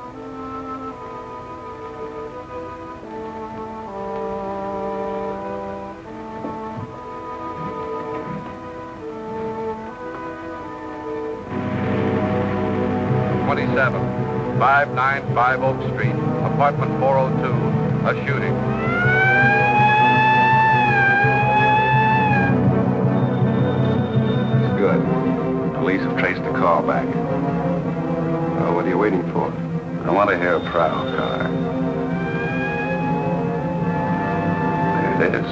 .27, 595 Oak Street, apartment 402, a shooting. Good. Police have traced the call back. Oh, what are you waiting for? I want to hear a prowl car. There it is.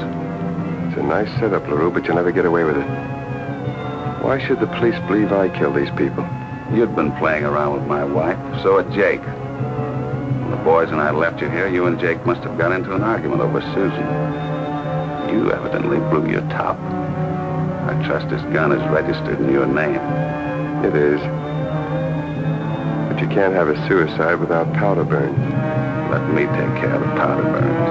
It's a nice setup, LaRue, but you'll never get away with it. Why should the police believe I killed these people? You'd been playing around with my wife, so had Jake. When the boys and I left you here, you and Jake must have got into an argument over Susan. You evidently blew your top. I trust this gun is registered in your name. It is. But you can't have a suicide without powder burns. Let me take care of the powder burns.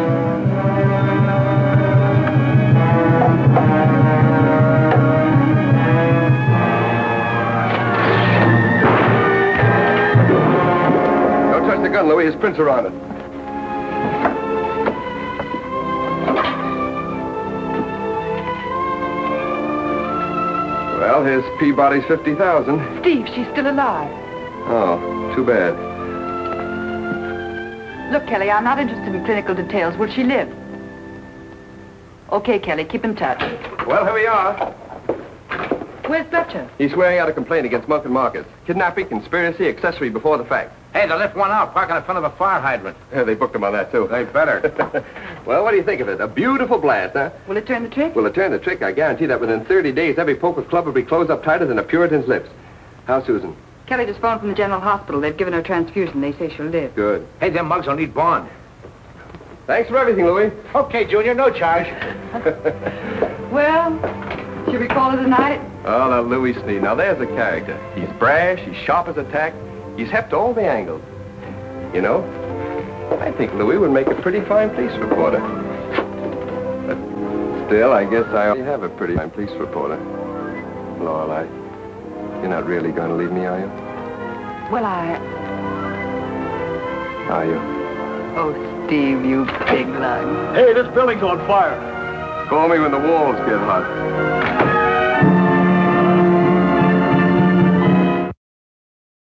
Don't touch the gun, Louis. His prints are on it. Well, here's Peabody's 50,000. Steve, she's still alive. Oh, too bad. Look, Kelly, I'm not interested in clinical details. Will she live? Okay, Kelly, keep in touch. Well, here we are. Where's Fletcher? He's swearing out a complaint against Monk and Marcus. Kidnapping, conspiracy, accessory before the fact. Hey, they left one out, parking in front of a fire hydrant. Yeah, they booked him on that, too. They better. Well, what do you think of it? A beautiful blast, huh? Will it turn the trick? Will it turn the trick? I guarantee that within 30 days, every poker club will be closed up tighter than a Puritan's lips. How's Susan? Kelly just phoned from the General Hospital. They've given her a transfusion. They say she'll live. Good. Hey, them mugs will need bond. Thanks for everything, Louis. Okay, Junior, no charge. Well, should we call it a night? Oh, now, Louis Sneed. Now, there's a character. He's brash, he's sharp as a tack, he's hep to all the angles. You know, I think Louis would make a pretty fine police reporter. But still, I guess I already have a pretty fine police reporter. Lorelei, you're not really going to leave me, are you? Well, Are you? Oh, Steve, you big lug. Hey, this building's on fire. Call me when the walls get hot.